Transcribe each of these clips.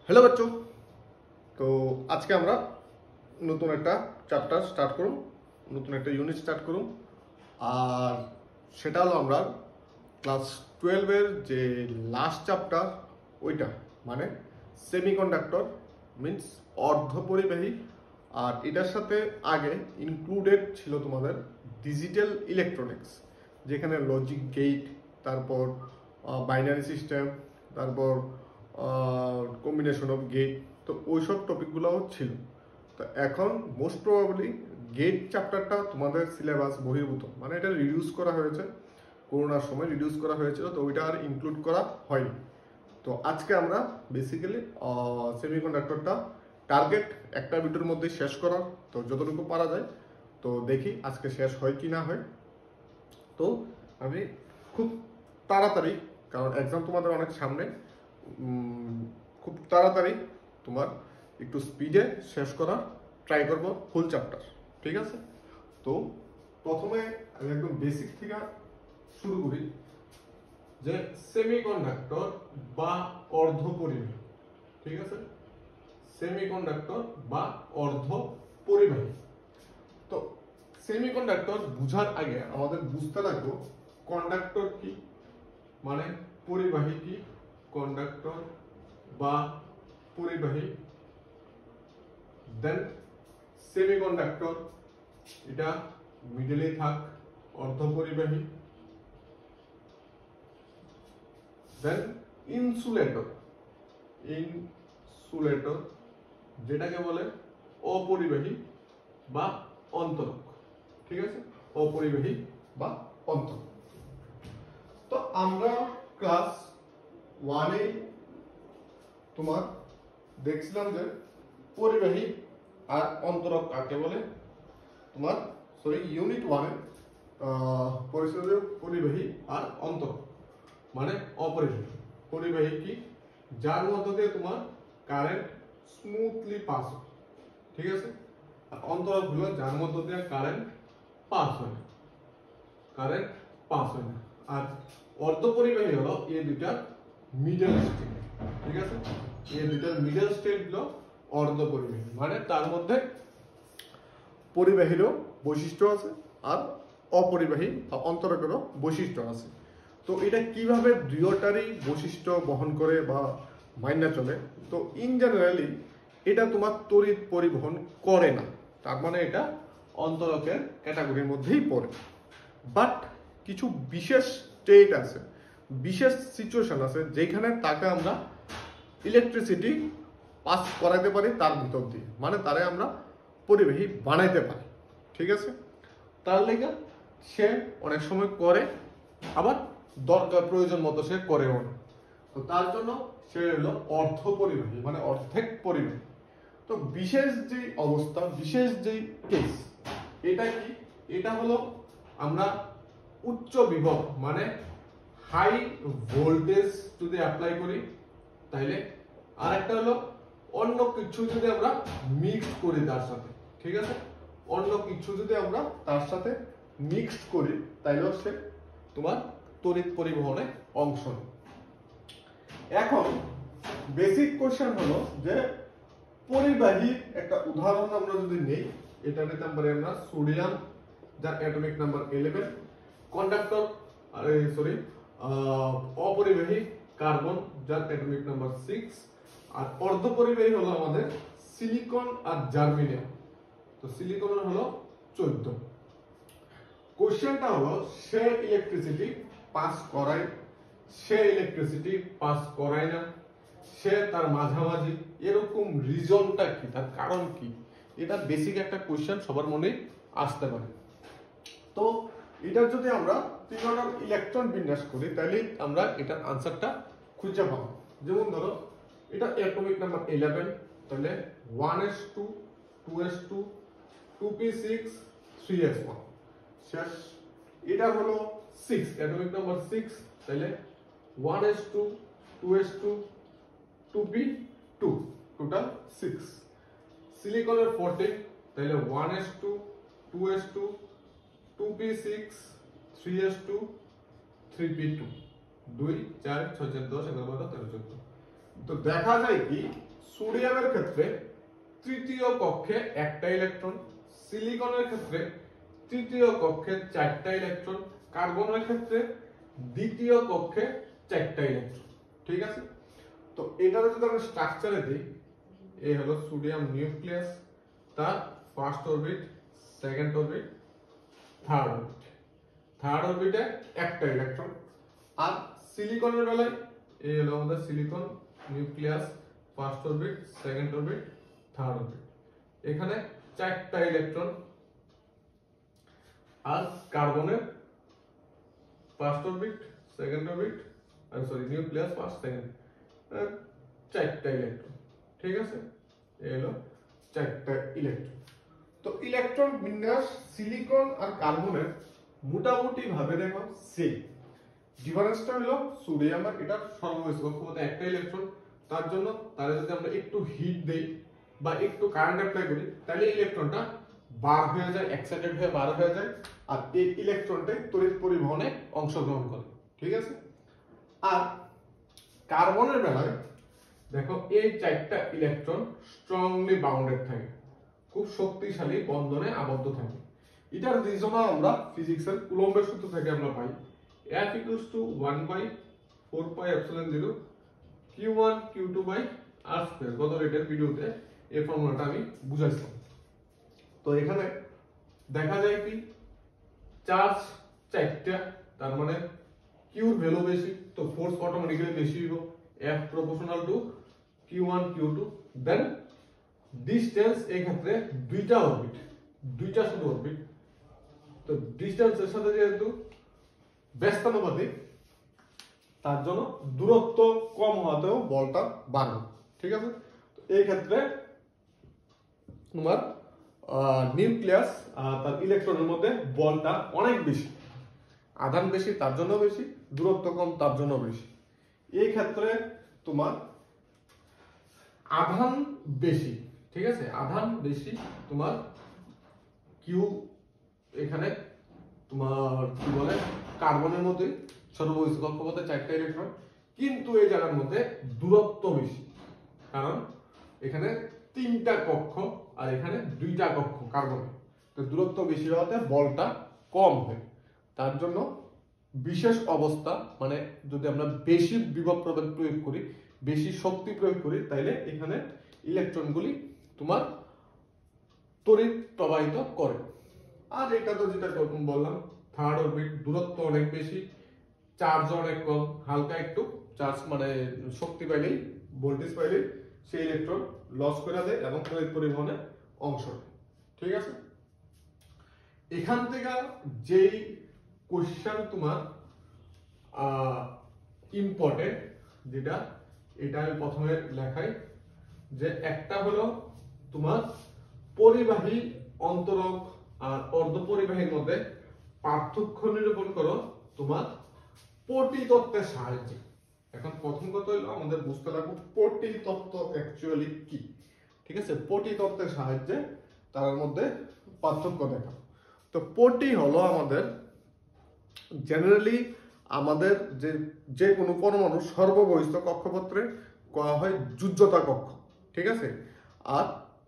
Hello বাচ্চো। তো আজকে আমরা নতুন একটা চ্যাপ্টার স্টার্ট করুন, নতুন একটা ইউনিট স্টার্ট করুন। আর সেটা হলো আমরা ক্লাস 12-এর যে লাস্ট চ্যাপ্টার ওইটা, মানে সেমিকন্ডাক্টর মিন্স অর্ধপরিবাহী। আর এটার সাথে আগে ইনক্লুডেড ছিল তোমাদের ডিজিটাল ইলেকট্রনিক্স, যেখানে লজিক গেট, তারপর বাইনারি সিস্টেম, তারপর কম্বিনেশন অফ গেট। তো ওইসব টপিকগুলোও ছিল। তো এখন মোস্ট প্রবাবলি গেট চ্যাপ্টারটা তোমাদের সিলেবাস বহির্ভূত, মানে এটা রিডিউস করা হয়েছে, করোনার সময় রিডিউস করা হয়েছিল, তো ওইটা আর ইনক্লুড করা হয়নি। তো আজকে আমরা বেসিক্যালি সেমিকন্ডাক্টরটা টার্গেট একটা ভিডিওর মধ্যে শেষ করার, তো যতটুকু পারা যায়। তো দেখি আজকে শেষ হয় কি না হয়। তো আমি খুব তাড়াতাড়ি, কারণ এক্সাম তোমাদের অনেক সামনে, খুব তাড়াতাড়ি তোমার একটু স্পিডে শেষ করার ট্রাই করব ফুল চ্যাপ্টার, ঠিক আছে? তো প্রথমে আমি একদম বেসিক থেকে শুরু করি, যে সেমিকন্ডাক্টর বা অর্ধপরিবাহী, ঠিক আছে? সেমিকন্ডাক্টর বা অর্ধপরিবাহী। তো সেমিকন্ডাক্টর বুঝার আগে আমাদের বুঝতে লাগবে কন্ডাক্টর কি, মানে পরিবাহী কি, কন্ডাক্টর বা পরিবাহী। দেন সেমিকন্ডাক্টর, এটা মিডলে থাক, অর্ধপরিবাহী। দেন ইনসুলেটর, ইনসুলেটর যেটাকে বলে অপরিবাহী বা অন্তরক, ঠিক আছে? অপরিবাহী বা অন্তরক। তো আমরা ক্লাস 1-এ তোমার দেখছিলাম যে পরিবাহী আর অন্তরক কাকে বলে। তোমার ইউনিট 1-এ পরিচয় পরিবাহী আর অন্তরক মানে অপরিবাহী। পরিবাহী কি? যার মধ্য দিয়ে তোমার কারেন্ট স্মুথলি পাস হয়, ঠিক আছে? আর অন্তরক হলো যার মধ্য দিয়ে কারেন্ট পাস হয় না, কারেন্ট পাস হয় না। আর অর্ধপরিবাহী হলো এই দুটার মিডল স্টেট, ঠিক আছে? এই দুটার মিডল স্টেট হলো অর্ধপরিবাহী, মানে তার মধ্যে পরিবাহীরও বৈশিষ্ট্য আছে আর অপরিবাহী বা অন্তরকেরও বৈশিষ্ট্য আছে। তো এটা কিভাবে দুইটারই বৈশিষ্ট্য বহন করে বা মাইনা চলে? তো ইন জেনারেলি এটা তোমার তড়িৎ পরিবহন করে না, তার মানে এটা অন্তরকের ক্যাটাগরির মধ্যেই পড়ে। বাট কিছু বিশেষ স্টেট আছে, বিশেষ সিচুয়েশন আছে, যেখানে তাকে আমরা ইলেকট্রিসিটি পাস করাইতে পারি তার ভিতর দিয়ে, মানে তারে আমরা পরিবাহী বানাইতে পারি, ঠিক আছে? তার লেগে সে অনেক সময় করে, আবার দরকার প্রয়োজন মতো সে করেও না। তো তার জন্য সে হলো অর্ধপরিবাহী, মানে অর্ধেক পরিবাহী। তো বিশেষ যে অবস্থা, বিশেষ যে কেস, এটা কি? এটা হলো আমরা উচ্চ বিভব মানে হাই ভোল্টেজ যদি অ্যাপ্লাই করি, তাইলে আর একটা হলো অন্য কিছু যদি আমরা মিক্স করি তার সাথে, ঠিক আছে? অন্য কিছু যদি আমরা তার সাথে মিক্স করি, তাইলে সে তোমার তড়িৎ পরিবহনে অংশ নেয়। এখন বেসিক কোশ্চেন হলো যে পরিবাহীর একটা উদাহরণ আমরা যদি নেই, এটা নিতাম পারি আমরা সোডিয়াম, যার অ্যাটমিক নাম্বার 11, কন্ডাক্টর অপরিবাহী কার্বন, যার অ্যাটমিক নাম্বার 6, আর অর্ধপরিবাহী হলো আমাদের সিলিকন আর জার্মেনিয়াম। তো সিলিকন হলো 14। কোশ্চেনটা হলো সে ইলেকট্রিসিটি পাস করায়, সে ইলেকট্রিসিটি পাস করায় না, সে তার মাঝামাঝি, এরকম রিজনটা কি, তার কারণ কি? এটা বেসিক একটা কোশ্চেন সবার মনে আসতে পারে। তো এটার যদি আমরা তিনটা ইলেকট্রন বিন্যাস করি, তাহলে আমরা এটার আনসারটা খুঁজে পাবো। যেমন ধরো এটা অ্যাটমিক নাম্বার 11, তাহলে 1s2 2s2 2p6 3s1 শেষ। এটা হলো 6, অ্যাটমিক নাম্বার 6, তাহলে 1s2 2s2 2p2 টোটাল 6। সিলিকনের 14, তাহলে 1s2 2s2 2p6 3s2 3p2 2 4 6 10 11 12 13 14। তো দেখা যায় কি সোডিয়ামের ক্ষেত্রে তৃতীয় কক্ষে একটা ইলেকট্রন, সিলিকনের ক্ষেত্রে তৃতীয় কক্ষে 4টা ইলেকট্রন, কার্বনের ক্ষেত্রে দ্বিতীয় কক্ষে 4টা ইলেকট্রন। ঠিক আছে, তো এটার যদি আমরা স্ট্রাকচারে দিই, এই হলো সোডিয়াম নিউক্লিয়াস, তার first orbit, second orbit, third orbit. Third অরবিটে একটা ইলেকট্রন। আর সিলিকনের বেলায় এই হলো আমাদের silicon nucleus, first orbit, second orbit, third orbit. এখানে 4টা ইলেকট্রন। আর কার্বনের first orbit, second orbit, nucleus first second, 4টা ইলেকট্রন। ঠিক আছে, এই হলো 4টা ইলেকট্রন। তো ইলেকট্রন বিন্যাস সিলিকন আর কার্বনের মোটামুটি ভাবে দেখো সেম। ডিফারেন্সটা হলো সোডিয়াম আর এটা সর্ববেশি কক্ষপথে একটা ইলেকট্রন, তার জন্য তাহলে যদি আমরা একটু হিট দেই বা একটু কারেন্ট অ্যাপ্লাই করি, তাহলে ইলেকট্রনটা বার হয়ে যায়, এক্সাইটেড হয়ে বার হয়ে যায়, আর এই ইলেকট্রনটাই তড়িৎ পরিবহনে অংশগ্রহণ করে। ঠিক আছে, আর কার্বনের বেলায় দেখো এই 4টা ইলেকট্রন স্ট্রংলি বাউন্ডেড থাকে, খুব শক্তিশালী বন্ধনে আবদ্ধ থাকে। এটার রিজন আমরা ফিজিক্সের কুলম্বের সূত্র থেকে আমরা পাই, F equals to 1/4 pi epsilon 0 Q1 Q2 by R square। গত রেটের ভিডিওতে এই ফর্মুলাটা আমি বুঝাইছিলাম। তো এখানে দেখা যায় কি চার্জ 4টা, তার মানে কিউর ভ্যালু বেশি, তো ফোর্স অটোমেটিক্যালি বেশি হইব, F proportional to Q1 Q2। Then distance এই ক্ষেত্রে দুইটা অরবিট, দুইটা শুধু অরবিট, তো ডিসটেন্সের সাথে যেহেতু ব্যস্তানুপাতিক, তার জন্য দূরত্ব কম হওয়াতেও বলটা বাড়বে। ঠিক আছে, এই ক্ষেত্রে তোমার নিউক্লিয়াস তার ইলেকট্রনের মধ্যে বলটা অনেক বেশি, আধান বেশি তার জন্য বেশি, দূরত্ব কম তার জন্য বেশি। এই ক্ষেত্রে তোমার আধান বেশি, ঠিক আছে, আধান বেশি তোমার কিউ, এখানে তোমার কি বলে কার্বনের মধ্যে সর্ববেশি কক্ষপথে 4টা ইলেকট্রন, কিন্তু এই জায়গার মধ্যে দূরত্ব বেশি, কারণ এখানে 3টা কক্ষ আর এখানে 2টা কক্ষ কার্বনে, তো দূরত্ব বেশি হওয়াতে বলটা কম হয়। তার জন্য বিশেষ অবস্থা, মানে যদি আমরা বেশি বিভব প্রয়োগ করি, বেশি শক্তি প্রয়োগ করি, তাইলে এখানে ইলেকট্রনগুলি তোমার তড়িৎ প্রবাহিত করে। আর এটা তো যেটা বললাম, থার্ড অরবিট দূরত্ব অনেক বেশি, চার্জ অনেক কম, হালকা একটু চার্জ মানে শক্তি পাইলেই, ভোল্টেজ পাইলেই সেই ইলেকট্রন লস করে দেয় এবং তড়িৎ পরিবহনে অংশ নেয়। ঠিক আছে, এখান থেকে যেই কোশ্চেন তোমার ইম্পর্টেন্ট, যেটা এটা আমি প্রথমে লেখাই, যে একটা হলো তোমার পরিবাহী অন্তরক আর অর্ধপরিবাহীর মধ্যে পার্থক্য নিরূপণ করো তোমার পটি তত্ত্বের সাহায্যে। এখন প্রথম কথা হলো আমাদের বুঝতে লাগবে পটি তত্ত্ব অ্যাকচুয়ালি কি। ঠিক আছে, পটি তত্ত্বের সাহায্যে তার মধ্যে পার্থক্য দেখা। তো পটি হলো আমাদের জেনারেলি আমাদের যে কোনো পরমাণু সর্ববহিস্থ কক্ষপত্রে করা হয় যোজ্যতা কক্ষ। ঠিক আছে, আর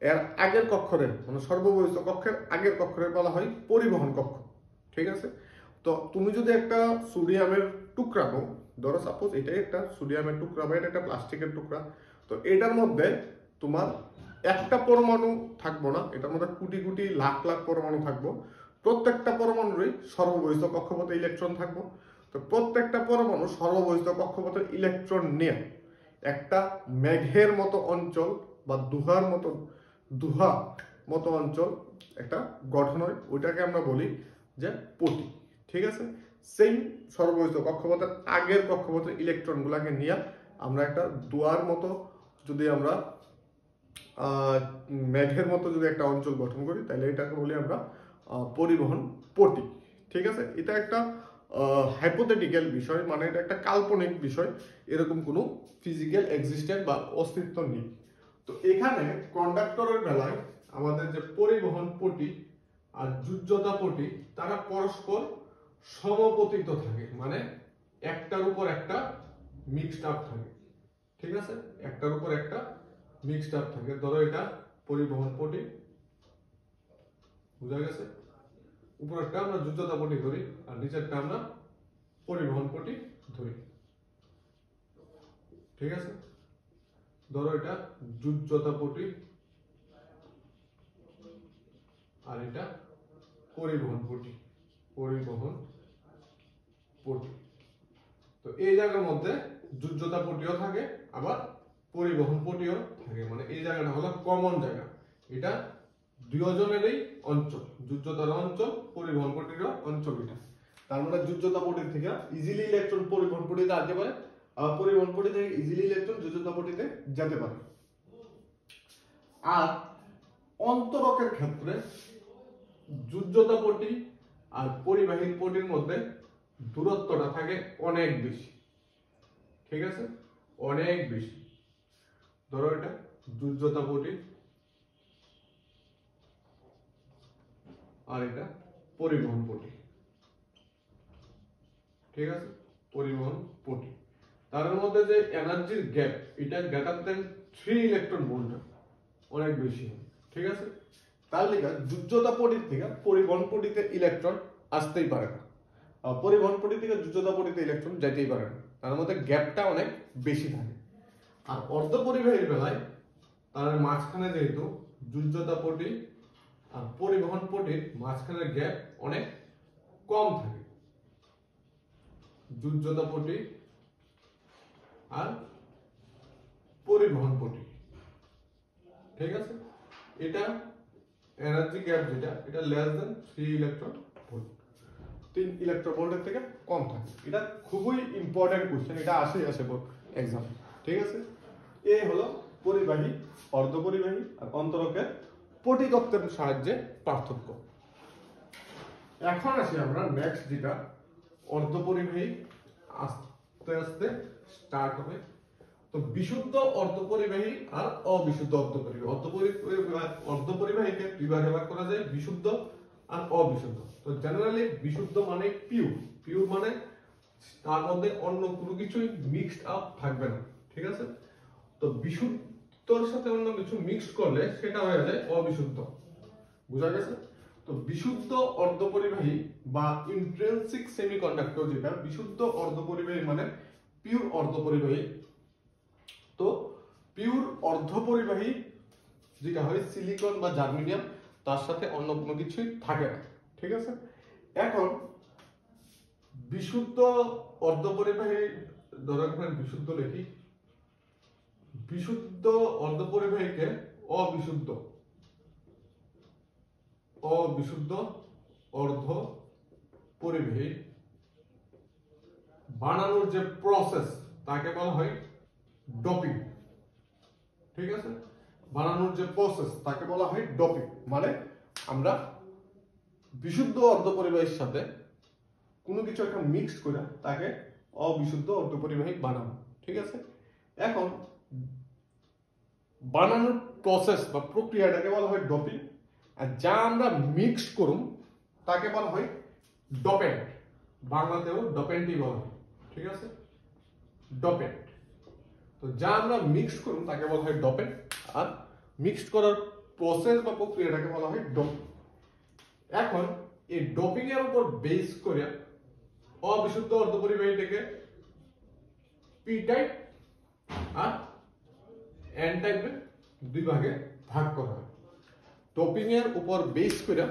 এর আগের কক্ষরে মানে সর্ববহিস্থ কক্ষের আগের কক্ষরে বলা হয় পরিবহন কক্ষ। ঠিক আছে, তো তুমি যদি একটা সোডিয়ামের টুকরা নাও, ধরো সাপোজ এটাই একটা সোডিয়ামের টুকরা বা এটা একটা প্লাস্টিকের টুকরা, তো এটার মধ্যে তোমার একটা পরমাণু থাকবো না, এটার মধ্যে কোটি কোটি লাখ লাখ পরমাণু থাকবো। প্রত্যেকটা পরমাণুরই সর্ববহিস্থ কক্ষপথে ইলেকট্রন থাকবো। তো প্রত্যেকটা পরমাণু সর্ববহিস্থ কক্ষপথের ইলেকট্রন নিয়ে একটা মেঘের মতো অঞ্চল বা দুহা মতো অঞ্চল একটা গঠন হয়, ওইটাকে আমরা বলি যে পটি। ঠিক আছে, সেই সর্ববহিস্থ কক্ষপথের আগের কক্ষপথের ইলেকট্রনগুলোকে নিয়ে আমরা একটা দুয়ার মতো, যদি আমরা মেঘের মতো যদি একটা অঞ্চল গঠন করি, তাহলে এটাকে বলি আমরা পরিবহন পটি। ঠিক আছে, এটা একটা হাইপোথেটিক্যাল বিষয়, মানে এটা একটা কাল্পনিক বিষয়, এরকম কোনো ফিজিক্যাল এক্সিস্টেন্স বা অস্তিত্ব নেই। তো এখানে কন্ডাক্টরের বেলায় আমাদের যে পরিবহন পটি আর যোজ্যতা পটি, তারা পরস্পর সমপতিত থাকে, মানে একটার উপর একটা মিক্সড আপ থাকে। ঠিক আছে, একটার উপর একটা মিক্সড আপ থাকে। ধরো এটা পরিবহন পটি, বুঝা গেছে? উপরেরটা আমরা যোজ্যতা পটি ধরি আর নিচেরটা আমরা পরিবহন পটি ধরি, ঠিক আছে? ধরো এটা যোজ্যতা পটি আর এটা পরিবহন পটি, পরিবহন পটি। তো এই জায়গার মধ্যে যোজ্যতা পটিও থাকে আবার পরিবহন পটিও থাকে, মানে এই জায়গাটা হলো কমন জায়গা। এটা দুজনেরই অঞ্চল, যোজ্যতার অঞ্চল, পরিবহন পটির অঞ্চল এটা। তার মানে যোজ্যতা পটি থেকে ইজিলি ইলেকট্রন পরিবহন পটিতে আসতে পারে, আবার পরিবহন পটি থেকে ইজিলি ইলেকট্রন যোজ্যতা পটিতে যেতে পারে। আর অন্তরকের ক্ষেত্রে যোজ্যতা পটি আর পরিবাহী পটির মধ্যে দূরত্বটা থাকে অনেক বেশি, ঠিক আছে? অনেক বেশি। ধরো এটা যোজ্যতা পটি আর এটা পরিবহন পটি, ঠিক আছে? পরিবহন পটি, তার মধ্যে যে এনার্জির গ্যাপ, এটা গ্রেটার দেন 3 ইলেকট্রন ভোল্ট, অনেক বেশি, ঠিক আছে? তার লেগে যোজ্যতা পটির থেকে পরিবহন পটিতে ইলেকট্রন আসতেই পারে না, আর পরিবহন পটি থেকে যোজ্যতা পটিতে ইলেকট্রন যেতেই পারে না, তার মধ্যে গ্যাপটা অনেক বেশি থাকে। আর অর্ধপরিবাহীর বেলায় তার মাঝখানে যেহেতু যোজ্যতা পটি আর পরিবহন পটির মাঝখানের গ্যাপ অনেক কম থাকে, যোজ্যতা পটি আর পরিবহন পটি, ঠিক আছে? এটা এনার্জি গ্যাপ যেটা, এটা less than 3 electron volt, 3 electron ভোল্টের থেকে কম থাকে। এটা খুবই ইম্পর্টেন্ট কোশ্চেন, এটা আসে এক্সাম, ঠিক আছে? এই হলো পরিবাহী, অর্ধপরিবাহী আর অন্তরকের পটিতত্ত্বের সাহায্যে পার্থক্য। এখন আসি আমরা নেক্সট, যেটা অর্ধপরিবাহী আস্তে আস্তে স্টার্ট হবে। তো বিশুদ্ধ অর্ধপরিবাহী আর অবিশুদ্ধ অর্ধপরিবাহী। অর্ধপরিবাহীকে দুই ভাগে ভাগ করা যায়, বিশুদ্ধ আর অবিশুদ্ধ। তো জেনারেলি বিশুদ্ধ মানে পিওর, পিওর মানে তার মধ্যে অন্য কোনো কিছুই মিক্সড আপ থাকবে না, ঠিক আছে? তো বিশুদ্ধর সাথে অন্য কিছু মিক্স করলে সেটা হয়ে যায় অবিশুদ্ধ, বুঝা গেছে? তো বিশুদ্ধ অর্ধপরিবাহী বা ইন্ট্রিনসিক সেমিকন্ডাক্টর, যেটা বিশুদ্ধ অর্ধপরিবাহী মানে পিওর অর্ধপরিবাহী। তো পিওর অর্ধপরিবাহী যেটা হয় সিলিকন বা জার্মেনিয়াম, তার সাথে অন্য কোনো কিছুই থাকে না, ঠিক আছে? এখন বিশুদ্ধ অর্ধপরিবাহী, ধরো এখানে বিশুদ্ধ লিখি, বিশুদ্ধ অর্ধপরিবাহীকে অবিশুদ্ধ অবিশুদ্ধ অর্ধপরিবাহী বানানোর যে প্রসেস তাকে বলা হয় ডোপিং, ঠিক আছে? বানানোর যে প্রসেস তাকে বলা হয় ডোপিং। মানে আমরা বিশুদ্ধ অর্ধপরিবাহীর সাথে কোনো কিছু একটা মিক্সড করে তাকে অবিশুদ্ধ অর্ধপরিবাহী বানাবো, ঠিক আছে? এখন বানানোর প্রসেস বা প্রক্রিয়াটাকে বলা হয় ডোপিং, আর যা আমরা মিক্স করুম তাকে বলা হয় ডোপেন্ট। বাংলাতেও ডোপেন্টই বলা হয়, ঠিক আছে? ডোপেন্ট। তো যা আমরা মিক্স করুম তাকে বলা হয় ডোপেন্ট, আর মিক্সড করার প্রসেস বা প্রক্রিয়াটাকে বলা হয় ডোপিং। এখন এই ডোপিং এর উপর বেস করে অবিশুদ্ধ অর্ধপরিবাহীটাকে পি টাইপ আর এন টাইপে দুই ভাগে ভাগ করা হয়। ডোপিং এর উপর বেস করে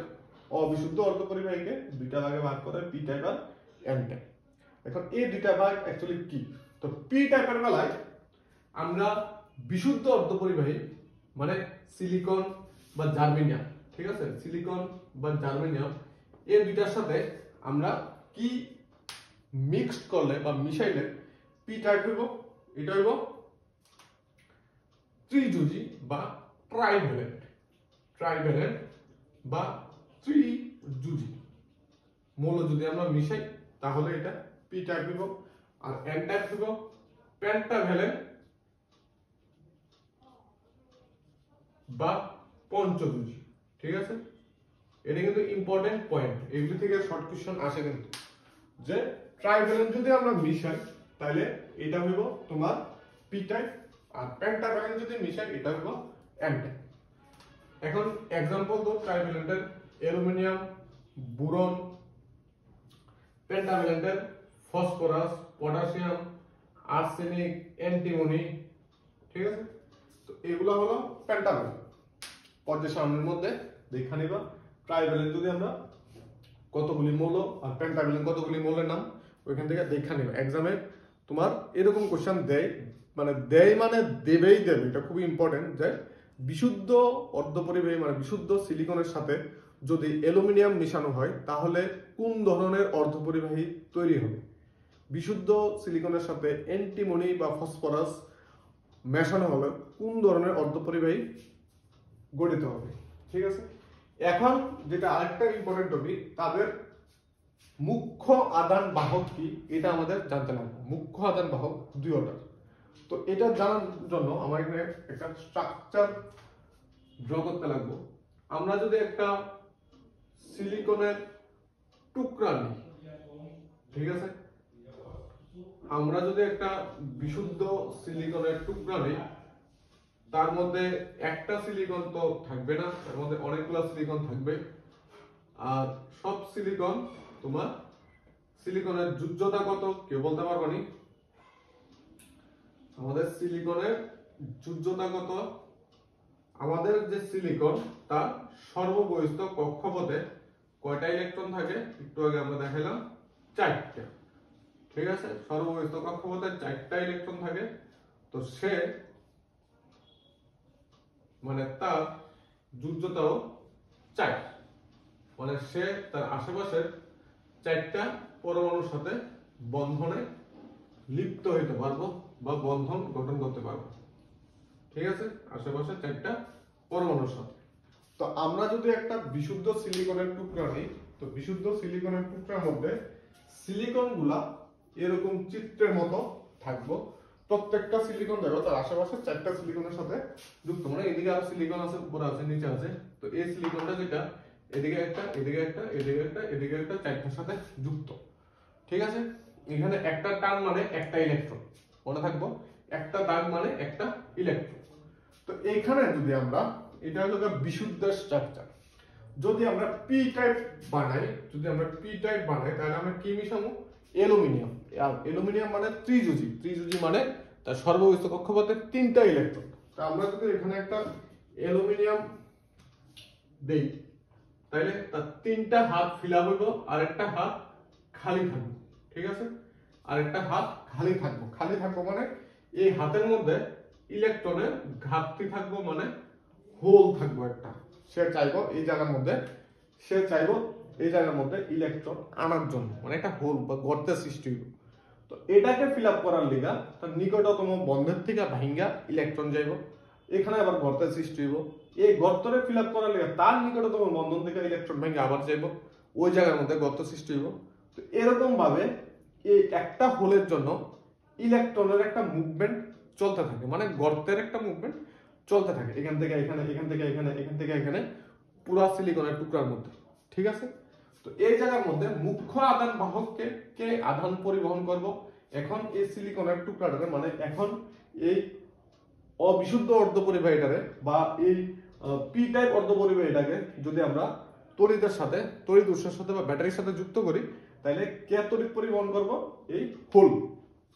অবিশুদ্ধ অর্ধপরিবাহীকে দুইটা ভাগে ভাগ করা হয়, পি টাইপ আর এন টাইপ। এখন এই দুইটা ভাগ অ্যাকচুয়ালি কি? তো পি টাইপের বেলায় আমরা বিশুদ্ধ অর্ধপরিবাহী মানে সিলিকন বা জার্মেনিয়াম, ঠিক আছে? সিলিকন বা জার্মেনিয়াম এই দুইটার সাথে আমরা কি মিক্সড করলে বা মিশাইলে পি টাইপ হইব? এটা হইব ত্রিযুজি বা ট্রাইভ্যালেন্ট, ট্রাইভ্যালেন্ট বা ত্রিযুজি মৌল যদি আমরা মিশাই তাহলে এটা পি টাইপ হইব। আর এন টাইপ হইব পেন্টাভ্যালেন্ট বা পঞ্চযুজি, ঠিক আছে? এটা কিন্তু ইম্পর্টেন্ট পয়েন্ট, এগুলি থেকে শর্ট কোশ্চেন আসে কিন্তু, যে ট্রাইভ্যালেন্ট যদি আমরা মিশাই তাহলে এটা হইব তোমার পি টাইপ, আর পেন্টাভ্যালেন্ট যদি মিশাই এটা হলো এন্টেন। এখন एग्जांपल তো ট্রাইভ্যালেন্টের অ্যালুমিনিয়াম, বোরন, পেন্টাভ্যালেন্টের ফসফরাস, পটাশিয়াম, আর্সেনিক, অ্যান্টিমনি, ঠিক আছে। তো এগুলো হলো পেন্টাভ্যালেন্ট। পর্যায় সারণীর মধ্যে দেখা নিবা ট্রাইভ্যালেন্ট যদি আমরা কতগুলি মৌল আর পেন্টাভ্যালেন্ট কতগুলি মৌলের নাম ওইখান থেকে দেখা নিবা। এক্সামে তোমার এরকম কোশ্চেন দেয়, মানে দেয় মানে দেবেই দেবে, এটা খুবই ইম্পর্টেন্ট যে বিশুদ্ধ অর্ধপরিবাহী মানে বিশুদ্ধ সিলিকনের সাথে যদি অ্যালুমিনিয়াম মিশানো হয় তাহলে কোন ধরনের অর্ধপরিবাহী তৈরি হবে। বিশুদ্ধ সিলিকনের সাথে অ্যান্টিমনি বা ফসফরাস মেশানো হলে কোন ধরনের অর্ধপরিবাহী গঠিত হবে, ঠিক আছে। এখন যেটা আরেকটা ইম্পর্টেন্ট টপিক, তাদের মুখ্য আদান বাহক কি এটা আমাদের জানতে লাগবে। মুখ্য আদান বাহক দুই অর্ডার। তো এটা জানার জন্য আমার এখানে একটা স্ট্রাকচার ড্র করতে লাগবে। আমরা যদি একটা সিলিকনের টুকরা নিই, ঠিক আছে, আমরা যদি একটা বিশুদ্ধ সিলিকনের টুকরা নিই, তার মধ্যে একটা সিলিকন তো থাকবে না, তার মধ্যে অনেকগুলো সিলিকন থাকবে। আর সব সিলিকন তোমার সিলিকনের যোজ্যতা কত কেউ বলতে পারবে না। আমাদের সিলিকনের যোজ্যতা কত? আমাদের যে সিলিকন তার সর্ববহিস্থ কক্ষপথে কয়টা ইলেকট্রন থাকে একটু আগে আমরা দেখাইলাম, 4টা, ঠিক আছে। সর্ববহিস্থ কক্ষপথে 4টা ইলেকট্রন থাকে। তো সে মানে তার যোজ্যতাও 4, মানে সে তার আশেপাশের 4টা পরমাণুর সাথে বন্ধনে লিপ্ত হইতে পারবো বা বন্ধন গঠন করতে পারবো, ঠিক আছে, আশেপাশে 4টা পরমাণুর সাথে। তো আমরা যদি একটা বিশুদ্ধ সিলিকনের টুকরা নিই, তো বিশুদ্ধ সিলিকনের টুকরার মধ্যে সিলিকন গুলা এরকম চিত্রের মতো থাকবো। প্রত্যেকটা সিলিকন দেখো তার আশেপাশে 4টা সিলিকনের সাথে যুক্ত, মানে এদিকে আরো সিলিকন আছে, উপরে আছে, নিচে আছে। তো এই সিলিকনটা যেটা এদিকে একটা, এদিকে একটা, এদিকে একটা, এদিকে একটা, 4টার সাথে যুক্ত, ঠিক আছে। এখানে একটা টান মানে একটা ইলেকট্রন, মনে থাকবো, একটা দাগ মানে একটা ইলেকট্রন। তো এইখানে যদি আমরা, এটা হলো বিশুদ্ধ স্ট্রাকচার, যদি আমরা পি টাইপ বানাই, তাহলে আমরা কি মিশাবো? অ্যালুমিনিয়াম। আর অ্যালুমিনিয়াম মানে ত্রিযুজি, মানে তার সর্ববহিস্থ কক্ষপথে 3টা ইলেকট্রন। তো আমরা যদি এখানে একটা অ্যালুমিনিয়াম দেই, তাহলে তার 3টা হাত ফিল আপ হইব আর একটা হাত খালি থাকবে, ঠিক আছে। আর একটা হাত খালি থাকবো মানে এই হাতের মধ্যে ইলেকট্রনের ঘাটতি থাকবো, মানে হোল থাকবো একটা। সে চাইবো এই জায়গার মধ্যে ইলেকট্রন আনার জন্য, মানে একটা হোল বা গর্তের সৃষ্টি হইব। তো এটাকে ফিল আপ করার লিগা তার নিকটতম বন্ধের থেকে ভাঙ্গা ইলেকট্রন যাইব, এখানে আবার গর্তের সৃষ্টি হইব। এই গর্তরে ফিল আপ করার লিগা তার নিকটতম বন্ধন থেকে ইলেকট্রন ভাঙ্গা আবার যাইব, ওই জায়গার মধ্যে গর্ত সৃষ্টি হইব। তো এরকম ভাবে এই একটা হোলের জন্য ইলেকট্রনের একটা মুভমেন্ট চলতে থাকে, মানে গর্তের একটা মুভমেন্ট চলতে থাকে, এখান থেকে এখানে, এখান থেকে এখানে, এখান থেকে এখানে, পুরা সিলিকনের টুকরার মধ্যে, ঠিক আছে। তো এই জায়গার মধ্যে মুখ্য আদান বাহককে কে আধান পরিবহন করব। এখন এই সিলিকনের টুকরাটারে, মানে এখন এই অবিশুদ্ধ অর্ধপরিবাহীটারে বা এই পি টাইপ অর্ধপরিবাহীটাকে যদি আমরা তড়িৎ উৎসের সাথে বা ব্যাটারির সাথে যুক্ত করি, তাহলে কে তড়িৎ পরিবহন করব? এই হোল,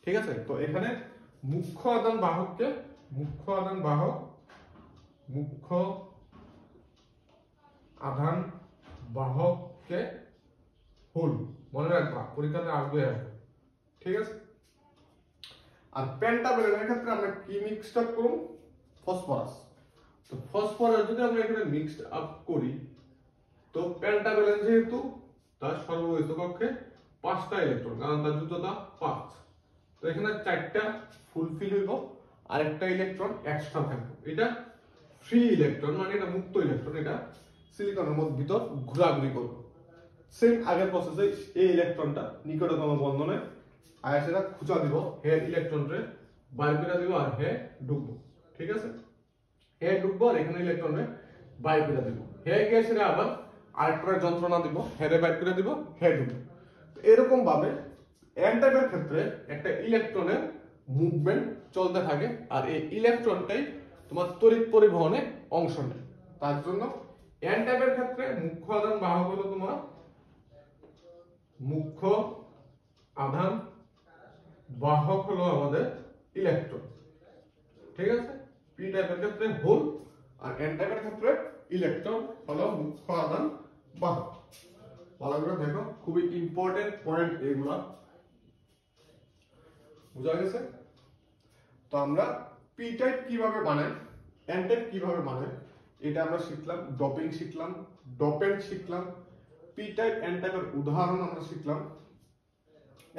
ঠিক আছে। তো এখানে মুখ্য আদান বাহককে হোল, মনে রাখবা, পরীক্ষাতে আসবে, ঠিক আছে। আর পেন্টাভ্যালেন্টের ক্ষেত্রে আমরা কি মিক্সড আপ করব? ফসফরাস। তো ফসফরাস যদি আমরা এখানে মিক্সড আপ করি, তো পেন্টাভ্যালেন্ট যেহেতু তার সর্ববহিস্থ কক্ষে 5টা ইলেকট্রন, কারণ তার যোজ্যতা 5, তো এখানে 4টা ফুলফিল হইব আর একটা ইলেকট্রন এক্সট্রা থাকবে। এটা ফ্রি ইলেকট্রন, মানে এটা মুক্ত ইলেকট্রন, এটা সিলিকনের ভিতর ঘোরাঘুরি করবে। সেম আগের প্রসেসে এই ইলেকট্রনটা নিকটতম বন্ধনে আয়াসেরা খুঁজা দিব, হে ইলেকট্রনরে বাইর করে দিব আর হে ঢুকবো, ঠিক আছে। হে ঢুকবো আর এখানে ইলেকট্রনরে বাইর করে দিব, হে গেছে আবার আরেকটা যন্ত্রণা দিব, হেরে বাইর করে দিব, হে ঢুকবো। এরকম ভাবে এন টাইপের ক্ষেত্রে একটা ইলেকট্রনের মুভমেন্ট চলতে থাকে, আর এই ইলেকট্রনটাই তোমার তড়িৎ পরিবহনে অংশ নেয়। তার জন্য এন টাইপের ক্ষেত্রে মুখ্য আধান বাহক হলো তোমার মুখ্য আধান বাহক হলো আমাদের ইলেকট্রন, ঠিক আছে। পি টাইপের ক্ষেত্রে হোল, আর এন টাইপের ক্ষেত্রে ইলেকট্রন হলো মুখ্য আধান বাহক। ভালো করে দেখো, খুবই ইম্পর্টেন্ট পয়েন্ট এগুলা, বুঝা গেছে? তো আমরা পি টাইপ কিভাবে বানাই, এন টাইপ কিভাবে বানাই, এটা আমরা শিখলাম। ডপিং শিখলাম, ডোপেন্ট শিখলাম, পি টাইপ এন টাইপের উদাহরণ আমরা শিখলাম।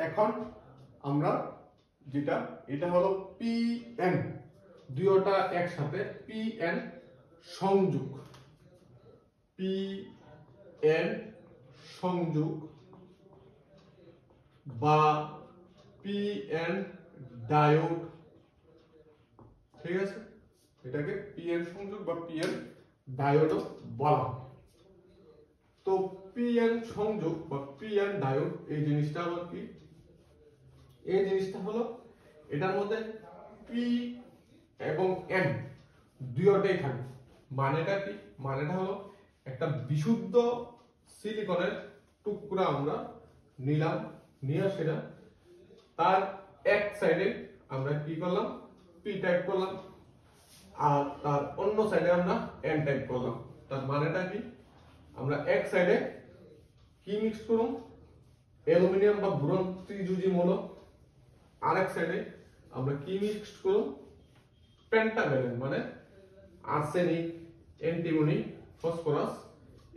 এখন আমরা যেটা, এটা হলো পি এন, দুইটা একসাথে পি এন সংযোগ, পি এন সংযোগ বা পি এন ডায়োড, ঠিক আছে। এটাকে পি এন সংযোগ বা পি এন ডায়োডও বলা হয়। তো পি এন সংযোগ বা পি এন ডায়োড এই জিনিসটা আবার কি? এই জিনিসটা হলো এটার মধ্যে পি এবং এন দুইটাই থাকে। মানেটা কি? মানেটা হলো একটা বিশুদ্ধ সিলিকনের টুকরা আমরা নিলাম, নিয়ে সেটা তার এক সাইডে আমরা কি করলাম, পি টাইপ করলাম, আর তার অন্য সাইডে আমরা এন টাইপ করলাম। তার মানেটা কি? আমরা এক সাইডে কি মিক্স করুন, অ্যালুমিনিয়াম বা বোরন ত্রিযুজি মূলক, আরেক সাইডে আমরা কি মিক্স করুন, পেন্টাভ্যালেন্ট মানে আর্সেনিক, অ্যান্টিমনি, ফসফরাস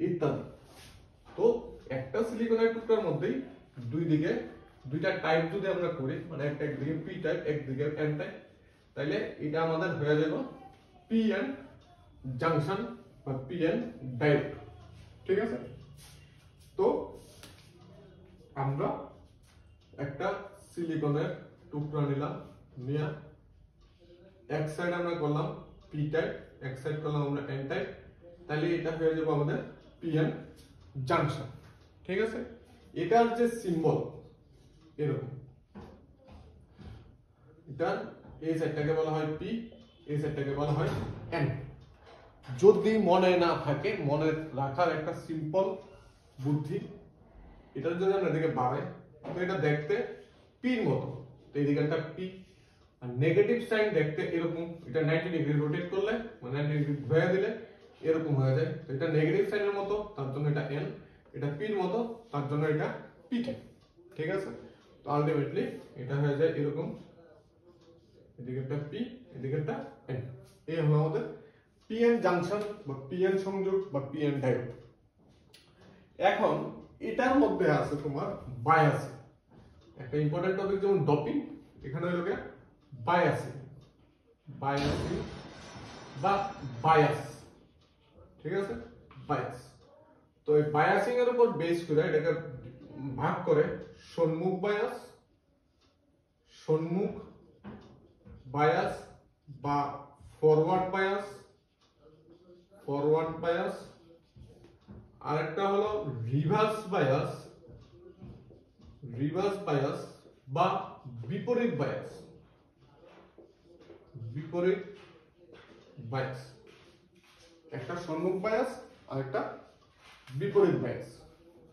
ইত্যাদি। তো একটা সিলিকনের টুকরার মধ্যেই দুই দিকে দুইটা টাইপ যদি আমরা করি, মানে একটা একদিকে পি টাইপ একদিকে এন টাইপ, তাহলে এটা আমাদের হয়ে যাবে পি এন জাংশন বা পি এন ডায়োড, ঠিক আছে। তো আমরা একটা সিলিকনের টুকরা নিলাম, নিয়ে এক সাইড আমরা করলাম পি টাইপ, এক সাইড করলাম আমরা এন টাইপ, তাহলে এটা হয়ে যাবে আমাদের পি এন জাংশন, ঠিক আছে। এটার যে সিম্বল এরকম, এটার এই সাইডটাকে বলা হয় পি, এই সাইডটাকে বলা হয় এন। যদি মনে না থাকে, মনে রাখার একটা সিম্পল বুদ্ধি, এটার যদি আমরা এদিকে বাড়াই তো এটা দেখতে পির মতো, তো এই দিকটা পি, আর নেগেটিভ সাইন দেখতে এরকম, এটা 90 ডিগ্রি রোটেট করলে মানে 90 ডিগ্রি ঘুরিয়ে দিলে এরকম হয়ে যায়। তো এটা নেগেটিভ সাইনের মতো, তার জন্য এটা এন, এটা পির মতো, তার জন্য এটা পি টাইপ, ঠিক আছে। তো আলটিমেটলি এটা হয়ে যায় এরকম, এদিকেরটা পি, এদিকেরটা এন। এই হলো আমাদের পি এন জাংশন বা পি এন সংযোগ বা পি এন ডায়োড। এখন এটার মধ্যে আছে তোমার বায়াস, একটা ইম্পর্টেন্ট টপিক যেমন ডপিং, এখানে হলো কি বায়াসিং, বায়াসিং বা বায়াস, ঠিক আছে, বায়াস। তো এই বায়াসিং এর উপর বেস করে এটাকে ভাগ করে সম্মুখ বায়াস, সম্মুখ বায়াস বা ফরওয়ার্ড বায়াস, ফরওয়ার্ড বায়াস, আরেকটা হলো রিভার্স বায়াস, রিভার্স বায়াস বা বিপরীত বায়াস, বিপরীত বায়াস। একটা সম্মুখ বায়াস আর একটা বিপরীত বায়াস,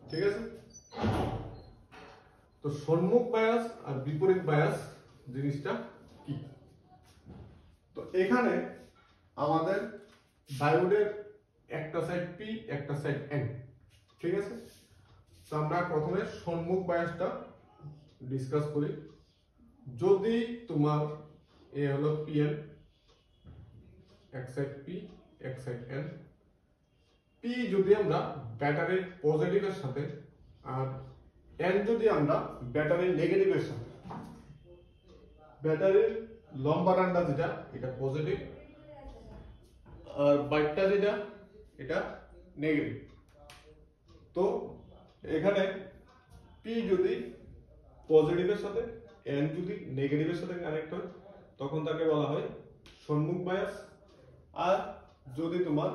ঠিক আছে। তো সম্মুখ বায়াস আর বিপরীত বায়াস জিনিসটা কি? তো এখানে আমাদের ডায়োডের একটা সাইড পি একটা সাইড এন, ঠিক আছে। তো আমরা প্রথমে সম্মুখ বায়াসটা ডিসকাস করি। যদি তোমার এ হলো পি এন, এক সাইড পি এক সাইড এন, পি যদি আমরা ব্যাটারির পজিটিভের সাথে আর এন যদি আমরা ব্যাটারির নেগেটিভের সাথে, ব্যাটারির লম্বা ডান্ডা যেটা এটা পজিটিভ আর বাইটটা যেটা এটা নেগেটিভ। তো এখানে পি যদি পজিটিভের সাথে এন যদি নেগেটিভের সাথে কানেক্ট হয় তখন তাকে বলা হয় সম্মুখ বায়াস। আর যদি তোমার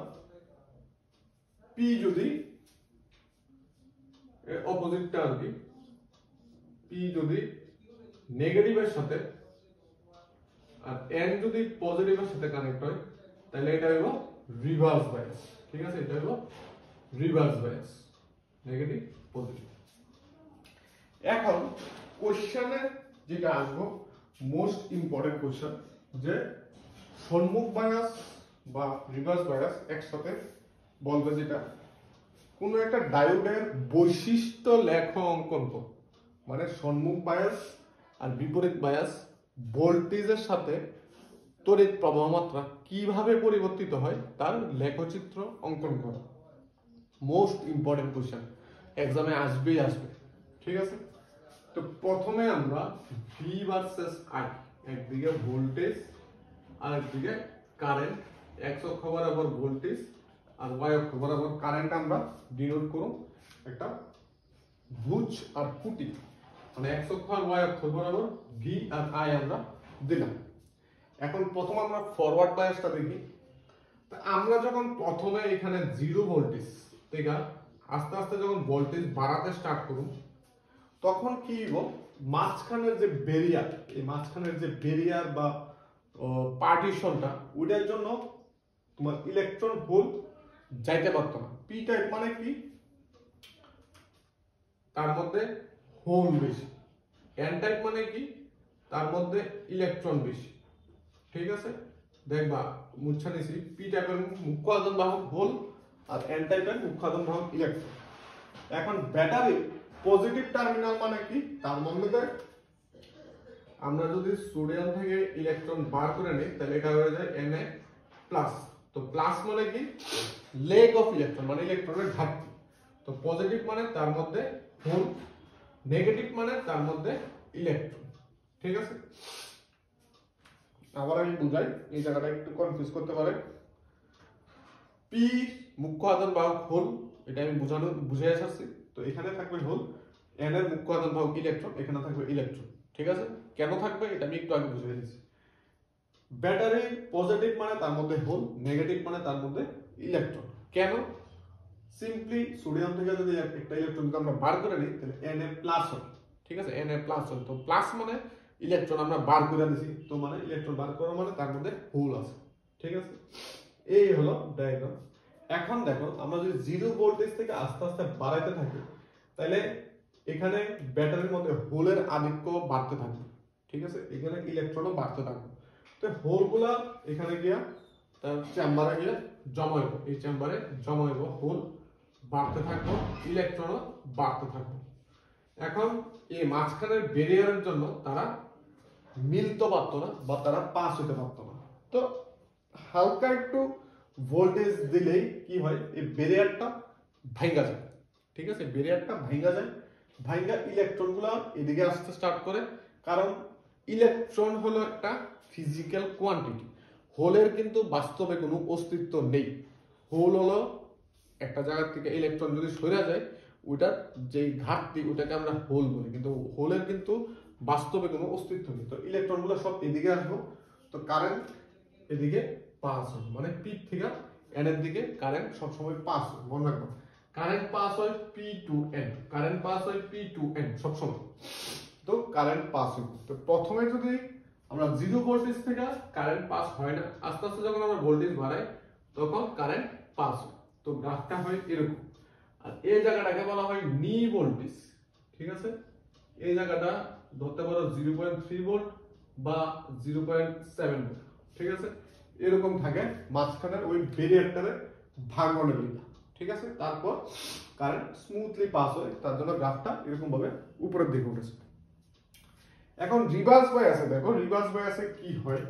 পি যদি অপোজিটটা আর কি, পি যদি নেগেটিভের সাথে আর n যদি পজিটিভের সাথে কানেক্ট হয় তাহলে এটা হইব রিভার্স বায়াস। ঠিক আছে, এটা হইব রিভার্স বায়াস, নেগেটিভ পজিটিভ। এখন কোশ্চেনে যেটা আসবো মোস্ট ইম্পর্টেন্ট কোশ্চেন, যে সম্মুখ বায়াস বা রিভার্স বায়াস একসাথে বলবে যেটা কোনো একটা ডায়োডের বৈশিষ্ট্য লেখ অঙ্কন কর, মানে সম্মুখ বায়াস আর বিপরীত বায়াস ভোল্টেজের সাথে তড়িৎ প্রবাহ মাত্রা কিভাবে পরিবর্তিত হয় তার লেখচিত্র অঙ্কন করা। মোস্ট ইম্পর্টেন্ট কোশ্চেন, এক্সামে আসবেই আসবে। ঠিক আছে, তো প্রথমে আমরা ভি ভার্সেস আই, একদিকে ভোল্টেজ আর একদিকে কারেন্ট, এক্স অক্ষ বরাবর ভোল্টেজ আর ওয়াই অক্ষ বরাবর কারেন্ট আমরা ডিনোট করব একটা ভুজ আর খুঁটি, মানে এক্স অক্ষ আর ওয়াই অক্ষ বরাবর ভি আর আই আমরা দিলাম। এখন প্রথম আমরা ফরওয়ার্ড বায়াসটা দেখি। তো আমরা যখন প্রথমে এখানে 0 ভোল্টেজ থেকে আস্তে আস্তে যখন ভোল্টেজ বাড়াতে স্টার্ট করব, তখন কি হইব, মাঝখানের যে ব্যারিয়ার, এই মাঝখানের যে ব্যারিয়ার বা পার্টিশনটা, ওইটার জন্য তোমার ইলেকট্রন হোল যাইতে পারতো না। পি টাইপ মানে কি, তার মধ্যে হোল বেশি। এন টাইপ মানে কি, তার মধ্যে ইলেকট্রন বেশি। ঠিক আছে, দেখবা মুচ্ছা নিছি, পি টাইপের মুখ্য আধান বাহক হোল আর এন টাইপের মুখ্য আধান বাহক ইলেকট্রন। এখন ব্যাটারি পজিটিভ টার্মিনাল মানে কি, তার মধ্যে আমরা যদি সোডিয়াম থেকে ইলেকট্রন বার করে নিই তাহলে এটা হয়ে যায় Na প্লাস। তো প্লাস মানে কি, লেগ অফ ইলেকট্রন, মানে ইলেকট্রনের ঘাটতি। তো পজিটিভ মানে তার মধ্যে হোল, নেগেটিভ মানে তার মধ্যে ইলেকট্রন। ঠিক আছে, আবার আমি বুঝাই, এই জায়গাটা একটু কনফিউজ করতে পারে। পি মুখ্য আধান বাহক হোল, এটা আমি বুঝাই আসছি। তো এখানে থাকবে হোল, এন এর মুখ্য আধান বাহক ইলেকট্রন, এখানে থাকবে ইলেকট্রন। ঠিক আছে, কেন থাকবে এটা আমি একটু আগে বুঝিয়ে দিচ্ছি। ব্যাটারি পজিটিভ মানে তার মধ্যে হোল, নেগেটিভ মানে তার মধ্যে ইলেকট্রন। কেন, সিম্পলি সোডিয়াম থেকে যদি একটা ইলেকট্রন আমরা বার করে নিই তাহলে Na প্লাস হবে। ঠিক আছে, Na প্লাস হবে। তো প্লাস মানে ইলেকট্রন আমরা বার করে দিছি, তো মানে ইলেকট্রন বার করা মানে তার মধ্যে হোল আছে। ঠিক আছে, এই হলো ডায়াগ্রাম। এখন দেখো, আমরা যদি 0 ভোল্টেজ থেকে আস্তে আস্তে বাড়াইতে থাকি তাহলে এখানে ব্যাটারির মধ্যে হোলের আধিক্য বাড়তে থাকবে। ঠিক আছে, এখানে ইলেকট্রনও বাড়তে থাকবে। তো হোলগুলা এখানে গিয়া তার চেম্বারে গিয়ে জমা হইব, এই চেম্বারে জমা হইব, হোল বাড়তে থাকবো, ইলেকট্রনও বাড়তে থাকবে। এখন এই মাঝখানের ব্যারিয়ারের জন্য তারা মিলতে পারতো না বা তারা পাস হতে পারতো না। তো হালকা একটু ভোল্টেজ দিলেই কি হয়, এই ব্যারিয়ারটা ভাঙা যায়। ঠিক আছে, ব্যারিয়ারটা ভাঙা যায়, ভাঙা ইলেকট্রনগুলো এদিকে আসতে স্টার্ট করে। কারণ ইলেকট্রন হলো একটা ফিজিক্যাল কোয়ান্টিটি, হোলের কিন্তু বাস্তবে কোনো অস্তিত্ব নেই। হোল হলো একটা জায়গা থেকে ইলেকট্রন যদি সরে যায়, ওটার যে ঘাটতি ওটাকে আমরা হোল বলি, কিন্তু হোলের কিন্তু বাস্তবে কোনো অস্তিত্ব নেই। তো ইলেকট্রনগুলো সব এদিকে আসবো, তো কারেন্ট এদিকে পাস হবে, মানে পি থেকে এন এর দিকে কারেন্ট সবসময় পাস হয়। মনে রাখবো, কারেন্ট পাস হয় P to N, current pass হয় পি টু এন সবসময়। তো কারেন্ট পাস হবে। তো প্রথমে যদি আমরা 0 ভোল্টেজ থেকে কারেন্ট পাস হয় না, আস্তে আস্তে যখন আমরা ভোল্টেজ বাড়াই তখন কারেন্ট পাস হয়। তো গ্রাফটা হয় এরকম। আর এই জায়গাটাকে বলা হয় নি ভোল্টেজ। ঠিক আছে, এই জায়গাটা ধরতে পারো 0.3 ভোল্ট বা 0.7 ভোল্ট। ঠিক আছে, এরকম থাকে মাঝখানের ওই ব্যারিয়ারটারে ভাঙনের লিখা। ঠিক আছে, তারপর কারেন্ট স্মুথলি পাস হয়, তার জন্য গ্রাফটা এরকম ভাবে উপরের দিকে উঠেছে। এখন রিভার্স বায়াসে দেখো, রিভার্স বায়াসে কি হয়,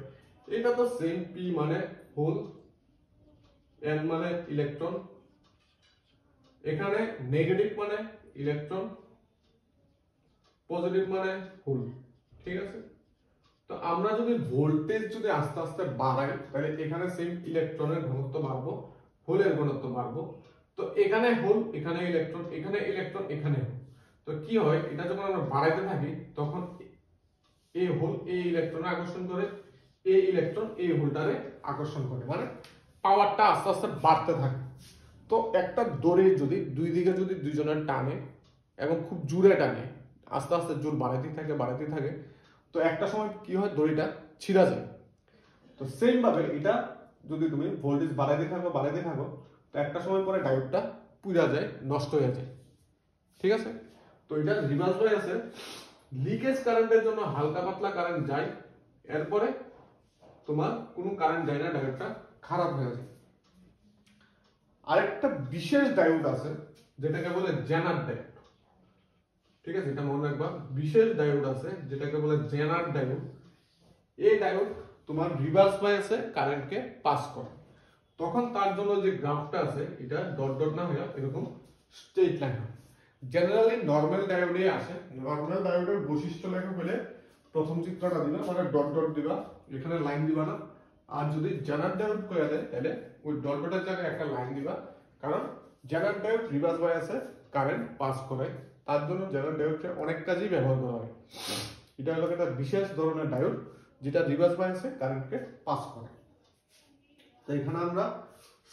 এটা তো সেম, পি মানে হোল, এন মানে ইলেকট্রন, এখানে নেগেটিভ মানে ইলেকট্রন, পজিটিভ মানে হোল। ঠিক আছে, তো আমরা যদি ভোল্টেজ যদি আস্তে আস্তে বাড়াই তাহলে এখানে সেম ইলেকট্রনের ঘনত্ব বাড়বো, হোলের ঘনত্ব বাড়বো। তো এখানে হোল, এখানে ইলেকট্রন, এখানে ইলেকট্রন, এখানে হোল। তো কি হয়, এটা যখন আমরা বাড়াইতে থাকি তখন এই হোল এই ইলেকট্রন আকর্ষণ করে, এই ইলেকট্রন এই হোলটারে আকর্ষণ করে, মানে পাওয়ারটা আস্তে আস্তে বাড়তে থাকে। তো একটা দড়ি যদি দুই দিকে যদি দুইজনের টানে এবং খুব জোরে টানে, আস্তে আস্তে জোর বাড়াতেই থাকে, তো একটা সময় কি হয়, দড়িটা ছিঁড়া যায়। তো সেম ভাবে এটা যদি তুমি ভোল্টেজ বাড়াইতে থাকো তো একটা সময় পরে ডায়োডটা পুড়া যায়, নষ্ট হয়ে যায়। ঠিক আছে, তো এটা রিভার্স হয়ে আছে, লিকেজ কারেন্টের জন্য হালকা পাতলা কারেন্ট যায়, এরপরে তোমার কোনো কারেন্ট যায় না, ডায়োডটা খারাপ হয়ে যায়। আরেকটা বিশেষ ডায়োড আছে যেটাকে বলে জেনার ডায়োড। ঠিক আছে, এটা মনে রাখবা, বিশেষ ডায়োড আছে যেটাকে বলে জেনার ডায়োড। এই ডায়োড তোমার রিভার্স বায়াসে কারেন্টকে পাস করে, তখন তার জন্য যে গ্রাফটা আছে এটা ডট ডট না হয়ে এরকম স্ট্রেট লাইন হয়। জেনারেলি নরমাল ডায়োডে আসে। নরমাল ডায়োডের বৈশিষ্ট্য লেখা হলে প্রথম চিত্রটা দিবা, মানে ডট ডট দিবা, এখানে লাইন দিবা না। আর যদি জেনার ডায়োড করে দেয় তাহলে ওই ডট ডটের জায়গায় একটা লাইন দিবা, কারণ জেনার ডায়োড রিভার্স বায়াসে কারেন্ট পাস করে, তার জন্য জেনার ডায়োডকে অনেক কাজেই ব্যবহার করা হয়। এটা হলো একটা বিশেষ ধরনের ডায়োড যেটা রিভার্স বায়াসে কারেন্টকে পাস করে। তো এখানে আমরা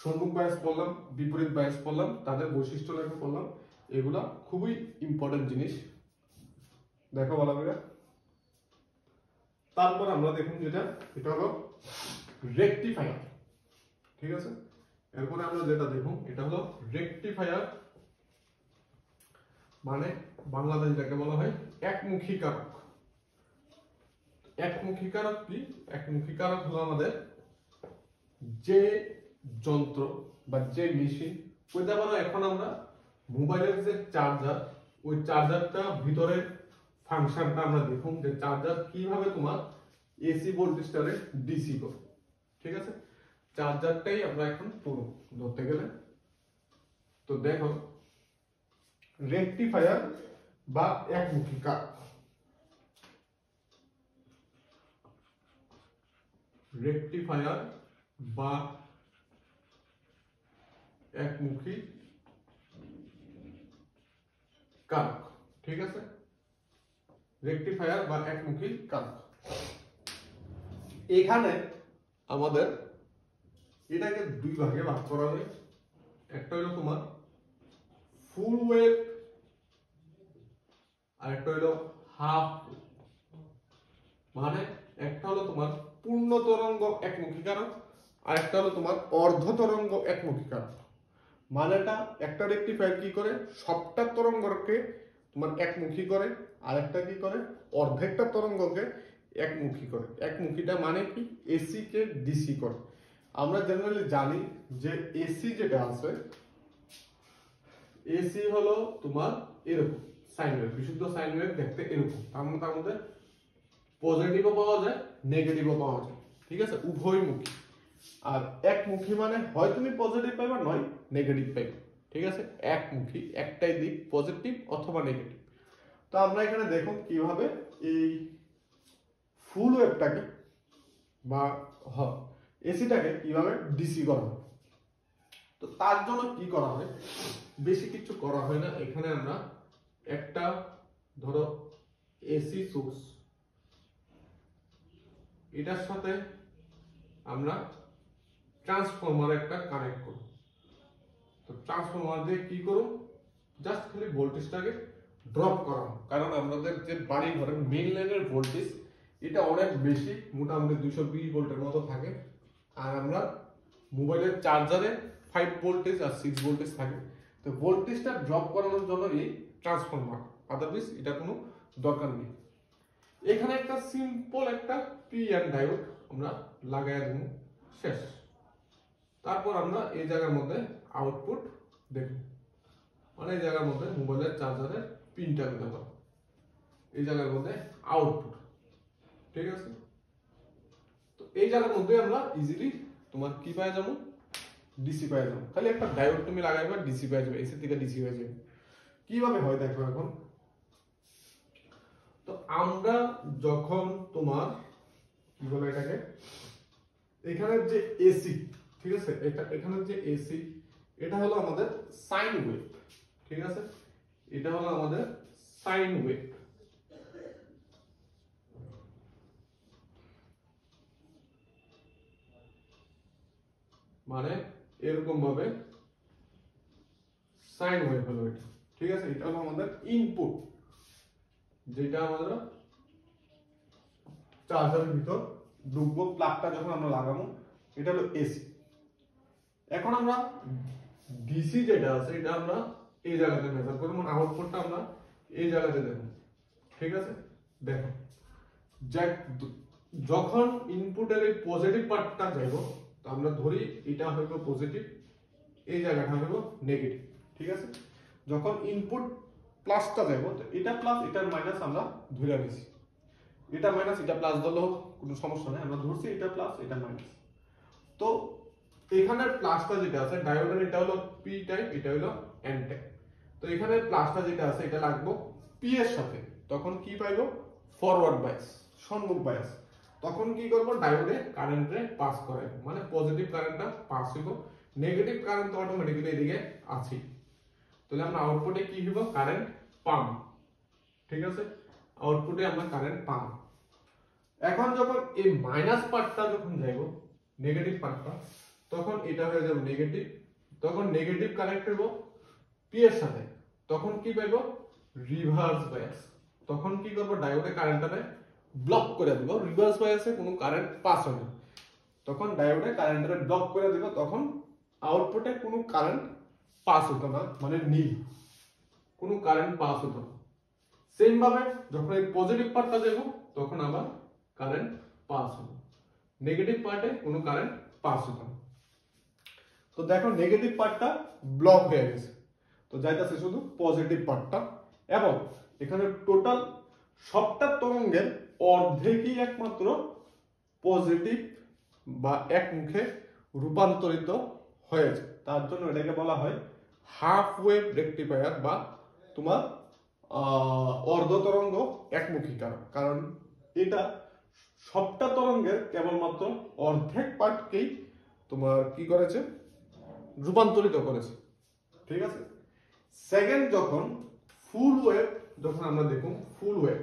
সম্মুখ বায়াস পড়লাম, বিপরীত বায়াস পড়লাম, তাদের বৈশিষ্ট্য লেখা পড়লাম। এগুলা খুবই ইম্পর্টেন্ট জিনিস, দেখো ভালো করে। তারপর আমরা দেখুন যেটা, এটা হলো রেকটিফায়ার। ঠিক আছে, এরপরে আমরা যেটা দেখুন এটা হলো রেকটিফায়ার, মানে বাংলাদেশ যাকে বলা হয় একমুখী কারক। একমুখী কারক কি? একমুখী কারক হলো আমাদের যে যন্ত্র বা যে মেশিন, বলতে পারো এখন আমরা মোবাইলের যে চার্জার, ওই চার্জারটা ভিতরে ফাংশনটা আমরা দেখুন যে চার্জার কিভাবে তোমার এসি ভোল্টেজটারে ডিসি করে। ঠিক আছে, চার্জারটাই আমরা এখন পুরো ধরতে গেলে। তো দেখো রেকটিফায়ার বা একমুখী কারক, রেকটিফায়ার বা একমুখী কারক। ঠিক আছে, রেকটিফায়ার বা একমুখী কারক। এখানে আমাদের এটাকে দুই ভাগে ভাগ করা হয়। একটা হলো তোমার ফুল ওয়েভ আর একটা হলো হাফ। মানে একটা হলো তোমার পূর্ণ তরঙ্গ একমুখী কারক আর একটা হলো তোমার অর্ধ তরঙ্গ একমুখী কারক। মানেটা একটা রেকটিফায়ার কি করে, সবটা তরঙ্গকে তোমার একমুখী করে, আর একটা কি করে, অর্ধেকটা তরঙ্গকে একমুখী করে। একমুখীটা মানে কি, এসি কে ডিসি করে। আমরা জেনারেলি জানি যে এসি যেটা আছে, এসি হলো তোমার এরকম সাইন ওয়েভ, বিশুদ্ধ সাইন ওয়েভ দেখতে এরকম। তার মধ্যে পজিটিভও পাওয়া যায়, নেগেটিভও পাওয়া যায়। ঠিক আছে, উভয়মুখী। আর একমুখী মানে হয় তুমি পজিটিভ পাইবা, নয় নেগেটিভ পাইবা। ঠিক আছে, একমুখী, একটাই দিক, পজিটিভ অথবা নেগেটিভ। তো আমরা এখানে দেখুন কিভাবে এই ফুল ওয়েভটাকে বা এসিটাকে কিভাবে ডিসি করা হয়। তো তার জন্য কি করা হয়, বেশি কিছু করা হয় না। এখানে আমরা একটা ধরো এসি সোর্স, এটার সাথে আমরা ট্রান্সফরমার একটা কানেক্ট করব। তো ট্রান্সফরমার দিয়ে কি করব, জাস্ট খালি ভোল্টেজটাকে ড্রপ করা হয়। কারণ আমাদের যে বাড়ি ঘরের মেইন লাইনের ভোল্টেজ এটা অনেক বেশি, মোটামুটি 220 ভোল্টের মতো থাকে। আর আমরা মোবাইলের চার্জারে 5 ভোল্টেজ আর 6 ভোল্টেজ থাকে। তো ভোল্টেজটা ড্রপ করানোর জন্য এই ট্রান্সফরমার, আদারওয়াইজ এটা কোনো দরকার নেই। এখানে একটা সিম্পল একটা পিএন ডায়োড আমরা লাগাই দেব, শেষ। তারপর আমরা এই জায়গার মধ্যে আউটপুট দেখব, মানে এই জায়গার মধ্যে মোবাইলের চার্জারের পিনটা দিতে পারবো, এই জায়গার মধ্যে আউটপুট। ঠিক আছে, তো এই জায়গার মধ্যে আমরা ইজিলি তোমার কি পাই যাবো, ডিসি পাই যাবো। খালি একটা ডায়োড তুমি লাগাইবা, ডিসি পাই যাবে, এসি থেকে ডিসি হয়ে যাবে। কিভাবে হয় দেখো এখন। তো আমরা যখন তোমার কি বলে এটাকে, এখানে যে এসি, ঠিক আছে, এটা এখানে যে এসি, এটা হলো আমাদের সাইন ওয়েভ। ঠিক আছে, এটা হলো আমাদের সাইন ওয়েভ। মানে এরকম ভাবে সাইন ওয়েভ হলো এটা। ঠিক আছে, এটা হলো আমাদের ইনপুট, যেটা আমরা চার্জারের ভিতর ঢুকবো, প্লাগটা যখন আমরা লাগাবো, এটা হলো এসি। এখন আমরা ডিসি যেটা আছে এটা আমরা এই জায়গাতে মেজার করব, মানে আউটপুটটা আমরা এই জায়গাতে দেব। ঠিক আছে, দেখো যখন ইনপুটের এই পজিটিভ পার্টটা যাইব, তো আমরা ধরি এটা হইব পজিটিভ, এই জায়গাটা হইব নেগেটিভ। ঠিক আছে, যখন ইনপুট প্লাসটা যাইব, তো এটা প্লাস এটার মাইনাস আমরা ধরে নিছি, এটা মাইনাস এটা প্লাস ধরলেও কোনো সমস্যা নেই, আমরা ধরছি এটা প্লাস এটা মাইনাস। তো এখানে প্লাসটা যেটা আছে ডায়োডের, এটা হলো পি টাইপ, এটা হলো এন টাইপ। তো এখানে প্লাসটা যেটা আছে এটা লাগবো পি এর সাথে, তখন কি পাইবো ফরওয়ার্ড বায়াস, সম্মুখ বায়াস। তখন কি করব, ডায়োডে কারেন্টে পাস করাইব, মানে পজিটিভ কারেন্টটা পাস হইব, নেগেটিভ কারেন্ট তো অটোমেটিক্যালি এদিকে আছে। তাহলে আমরা আউটপুটে কি হইব, কারেন্ট পাম। ঠিক আছে, আউটপুটে আমরা কারেন্ট পাম। এখন যখন এই মাইনাস পার্টটা যখন যাইব, নেগেটিভ পার্টটা, তখন এটা হয়ে যাবে নেগেটিভ, তখন নেগেটিভ কানেক্ট হইব পি এর সাথে, তখন কি পাইব রিভার্স বায়াস। তখন কি করব, ডায়োডে কারেন্টটাকে ব্লক করে দিব, রিভার্স বায়াসে কোনো কারেন্ট পাস হবে না, তখন ডায়োডে কারেন্টটাকে ব্লক করে দিব, তখন আউটপুটে কোনো কারেন্ট পাস হতো না, মানে নীল, কোনো কারেন্ট পাস হতো না। সেম ভাবে যখন এই পজিটিভ পার্টটা যাব, তখন আবার কারেন্ট পাস হবে, নেগেটিভ পার্টে কোনো কারেন্ট পাস হতো না। তো দেখো নেগেটিভ পার্টটা ব্লক হয়ে গেছে, তো যাইতাছে শুধু পজিটিভ পার্টটা, এবং এখানে টোটাল সবটা তরঙ্গের অর্ধেকই একমাত্র পজিটিভ বা একমুখে রূপান্তরিত হয়েছে। তার জন্য এটাকে বলা হয় হাফ ওয়েভ রেকটিফায়ার বা তোমার অর্ধ তরঙ্গ একমুখীকরণ। কারণ এটা সবটা তরঙ্গের কেবলমাত্র অর্ধেক পার্টকেই তোমার কি করেছে, রূপান্তরিত করেছে। ঠিক আছে, সেকেন্ড যখন ফুল ওয়েভ, যখন আমরা দেখুন ফুল ওয়েভ,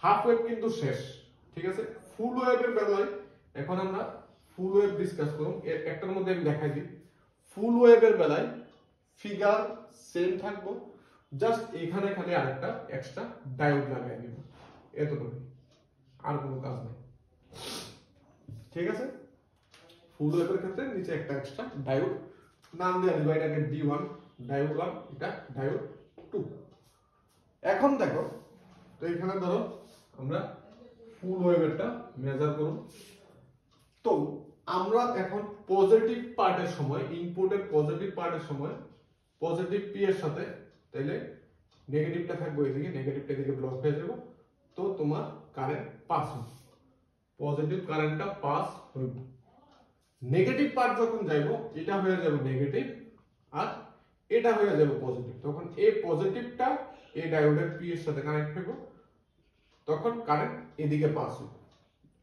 হাফ ওয়েভ কিন্তু শেষ। ঠিক আছে, ফুল ওয়েভের বেলায় এখন আমরা ফুল ওয়েভ ডিসকাস করব, একটার মধ্যে আমি দেখাই দিই। ফুল ওয়েভের বেলায় ফিগার সেম থাকবো, জাস্ট এখানে খালি আরেকটা এক্সট্রা ডায়োড লাগাই দিব, এতটুকু, আর কোনো কাজ নেই। ঠিক আছে, ফুল ওয়েভের ক্ষেত্রে নিচে একটা এক্সট্রা ডায়োড, নাম দেওয়া দিব এটাকে D1 ডায়োড 1, এটা ডায়োড 2। এখন দেখো, তো এখানে ধরো আমরা ফুল ওয়েভেরটা মেজার করব। তো আমরা এখন পজিটিভ পার্টের সময়, ইনপুটের পজিটিভ পার্টের সময় পজিটিভ পি এর সাথে, তাইলে নেগেটিভটা থাকবে এদিকে, নেগেটিভটা এদিকে ব্লক হয়ে যাবে, তো তোমার কারেন্ট পাস হবে, পজিটিভ কারেন্টটা পাস হইব। নেগেটিভ পার্ট যখন যাইব, এটা হয়ে যাবে নেগেটিভ আর এটা হয়ে যাবে পজিটিভ, তখন এই পজিটিভটা এই ডায়োডের পি এর সাথে কানেক্ট হইব, তখন কারেন্ট এদিকে পাস হইব।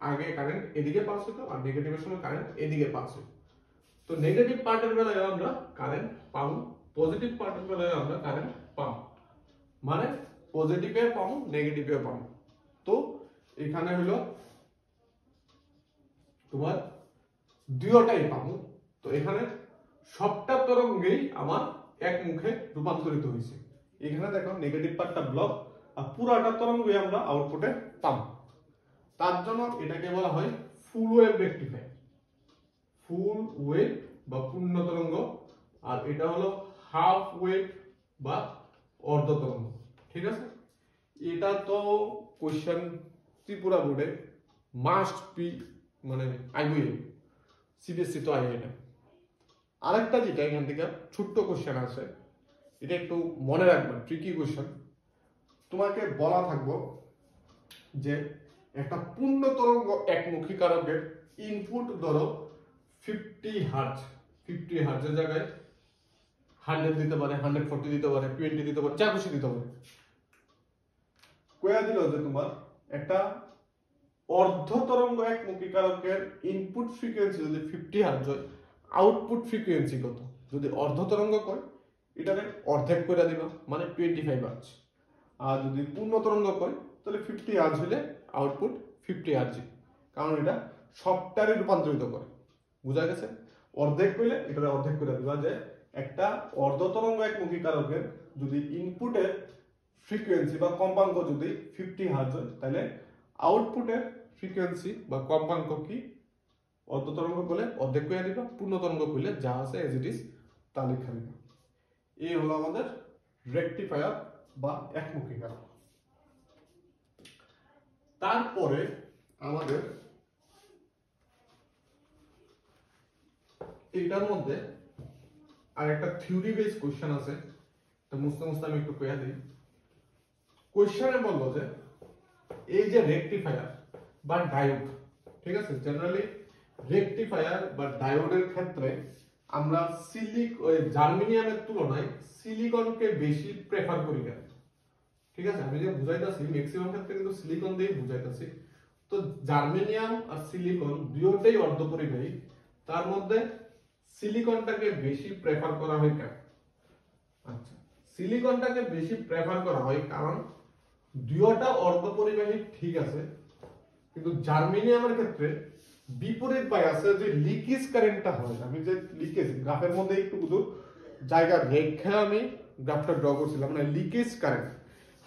আগে কারেন্ট এদিকে পাস হতো আর নেগেটিভের সময় কারেন্ট এদিকে পাস হইব। তো নেগেটিভ পার্টের বেলায় আমরা কারেন্ট পাবো, পজিটিভ পার্টের বেলায় আমরা কারেন্ট পাবো, মানে পজিটিভে পাবো নেগেটিভে পাবো। তো এখানে হলো তোমার দুইটাই পাবো। তো এখানে সবটা তরঙ্গেই আমার এক মুখে রূপান্তরিত হয়েছে। এখানে দেখো নেগেটিভ পার্টটা ব্লক আর পুরাটা তরঙ্গই আমরা আউটপুটে পাবো। তার জন্য এটাকে বলা হয় ফুল ওয়েভ রেকটিফায়ার, ফুল ওয়েভ বা পূর্ণ তরঙ্গ, আর এটা হলো হাফ ওয়েভ বা অর্ধ তরঙ্গ। ঠিক আছে, এটা তো কোশ্চেন ত্রিপুরা বোর্ডে মাস্ট বি, মানে আইবই, সিবিএসসি তো আই এটা। আরেকটা যেটা এখান থেকে ছোট্ট কোশ্চেন আছে, এটা একটু মনে রাখবেন, ট্রিকি কোশ্চেন। তোমাকে বলা থাকবো যে একটা পূর্ণ তরঙ্গ একমুখী কারকের ইনপুট ধরো 50 হার্জ, 50 হার্জের জায়গায় 100 দিতে পারে, 140 দিতে পারে, 20 দিতে পারে, যা খুশি দিতে পারে। কয়া দিল যে তোমার একটা অর্ধ তরঙ্গ একমুখী কারকের ইনপুট ফ্রিকোয়েন্সি যদি 50 হার্জ হয়, আউটপুট ফ্রিকোয়েন্সি কত? যদি অর্ধ তরঙ্গ কয়, এটারে অর্ধেক করে দিবা, মানে 25 হার্জ। আর যদি পূর্ণ তরঙ্গ কয়, তাহলে 50 হার্জ হলে আউটপুট 50 হার্জ, কারণ এটা সবটারে রূপান্তরিত করে। বুঝা গেছে? অর্ধেক কইলে এটারে অর্ধেক করে দিবা, যে একটা অর্ধ তরঙ্গ একমুখী কারকের যদি ইনপুটের ফ্রিকোয়েন্সি বা কম্পাঙ্ক যদি 50 হার্জ হয়, তাহলে আউটপুটের ফ্রিকোয়েন্সি বা কম্পাঙ্ক কি, অর্ধ তরঙ্গ করলে অর্ধেক করে দিবা, পূর্ণ তরঙ্গ করলে যা আছে এজ ইট ইজ তা লিখে দিবা। এই হলো আমাদের রেকটিফায়ার বা একমুখী কারক। তারপরে আমাদের এইটার মধ্যে আর একটা থিওরি বেস কোশ্চেন আছে, তো মুস্তে আমি একটু কইয়া দিই। কোশ্চেনে বললো যে এই যে রেকটিফায়ার বা ডায়োড, ঠিক আছে, জেনারেলি রেকটিফায়ার বা ডায়োডের ক্ষেত্রে আমরা জার্মেনিয়ামের তুলনায় সিলিকনকে বেশি প্রেফার করি কেন? ঠিক আছে, আমি যে বুঝাইতাছি ম্যাক্সিমাম ক্ষেত্রে কিন্তু সিলিকন দিয়ে বুঝাইতাছি। তো জার্মেনিয়াম আর সিলিকন দুটোই অর্ধপরিবাহী, তার মধ্যে সিলিকনটাকে বেশি প্রেফার করা হয় কেন? আচ্ছা, সিলিকনটাকে বেশি প্রেফার করা হয় কারণ দুটোটা অর্ধপরিবাহী, ঠিক আছে, কিন্তু জার্মেনিয়ামের ক্ষেত্রে বিপরীত পাই আছে যে লিকেজ কারেন্টটা হয়। আমি যে লিকেজ গ্রাফের মধ্যে একটু বুঝো জায়গা রেখা আমি গ্রাফটা ড্র করছিলাম, মানে লিকেজ কারেন্ট,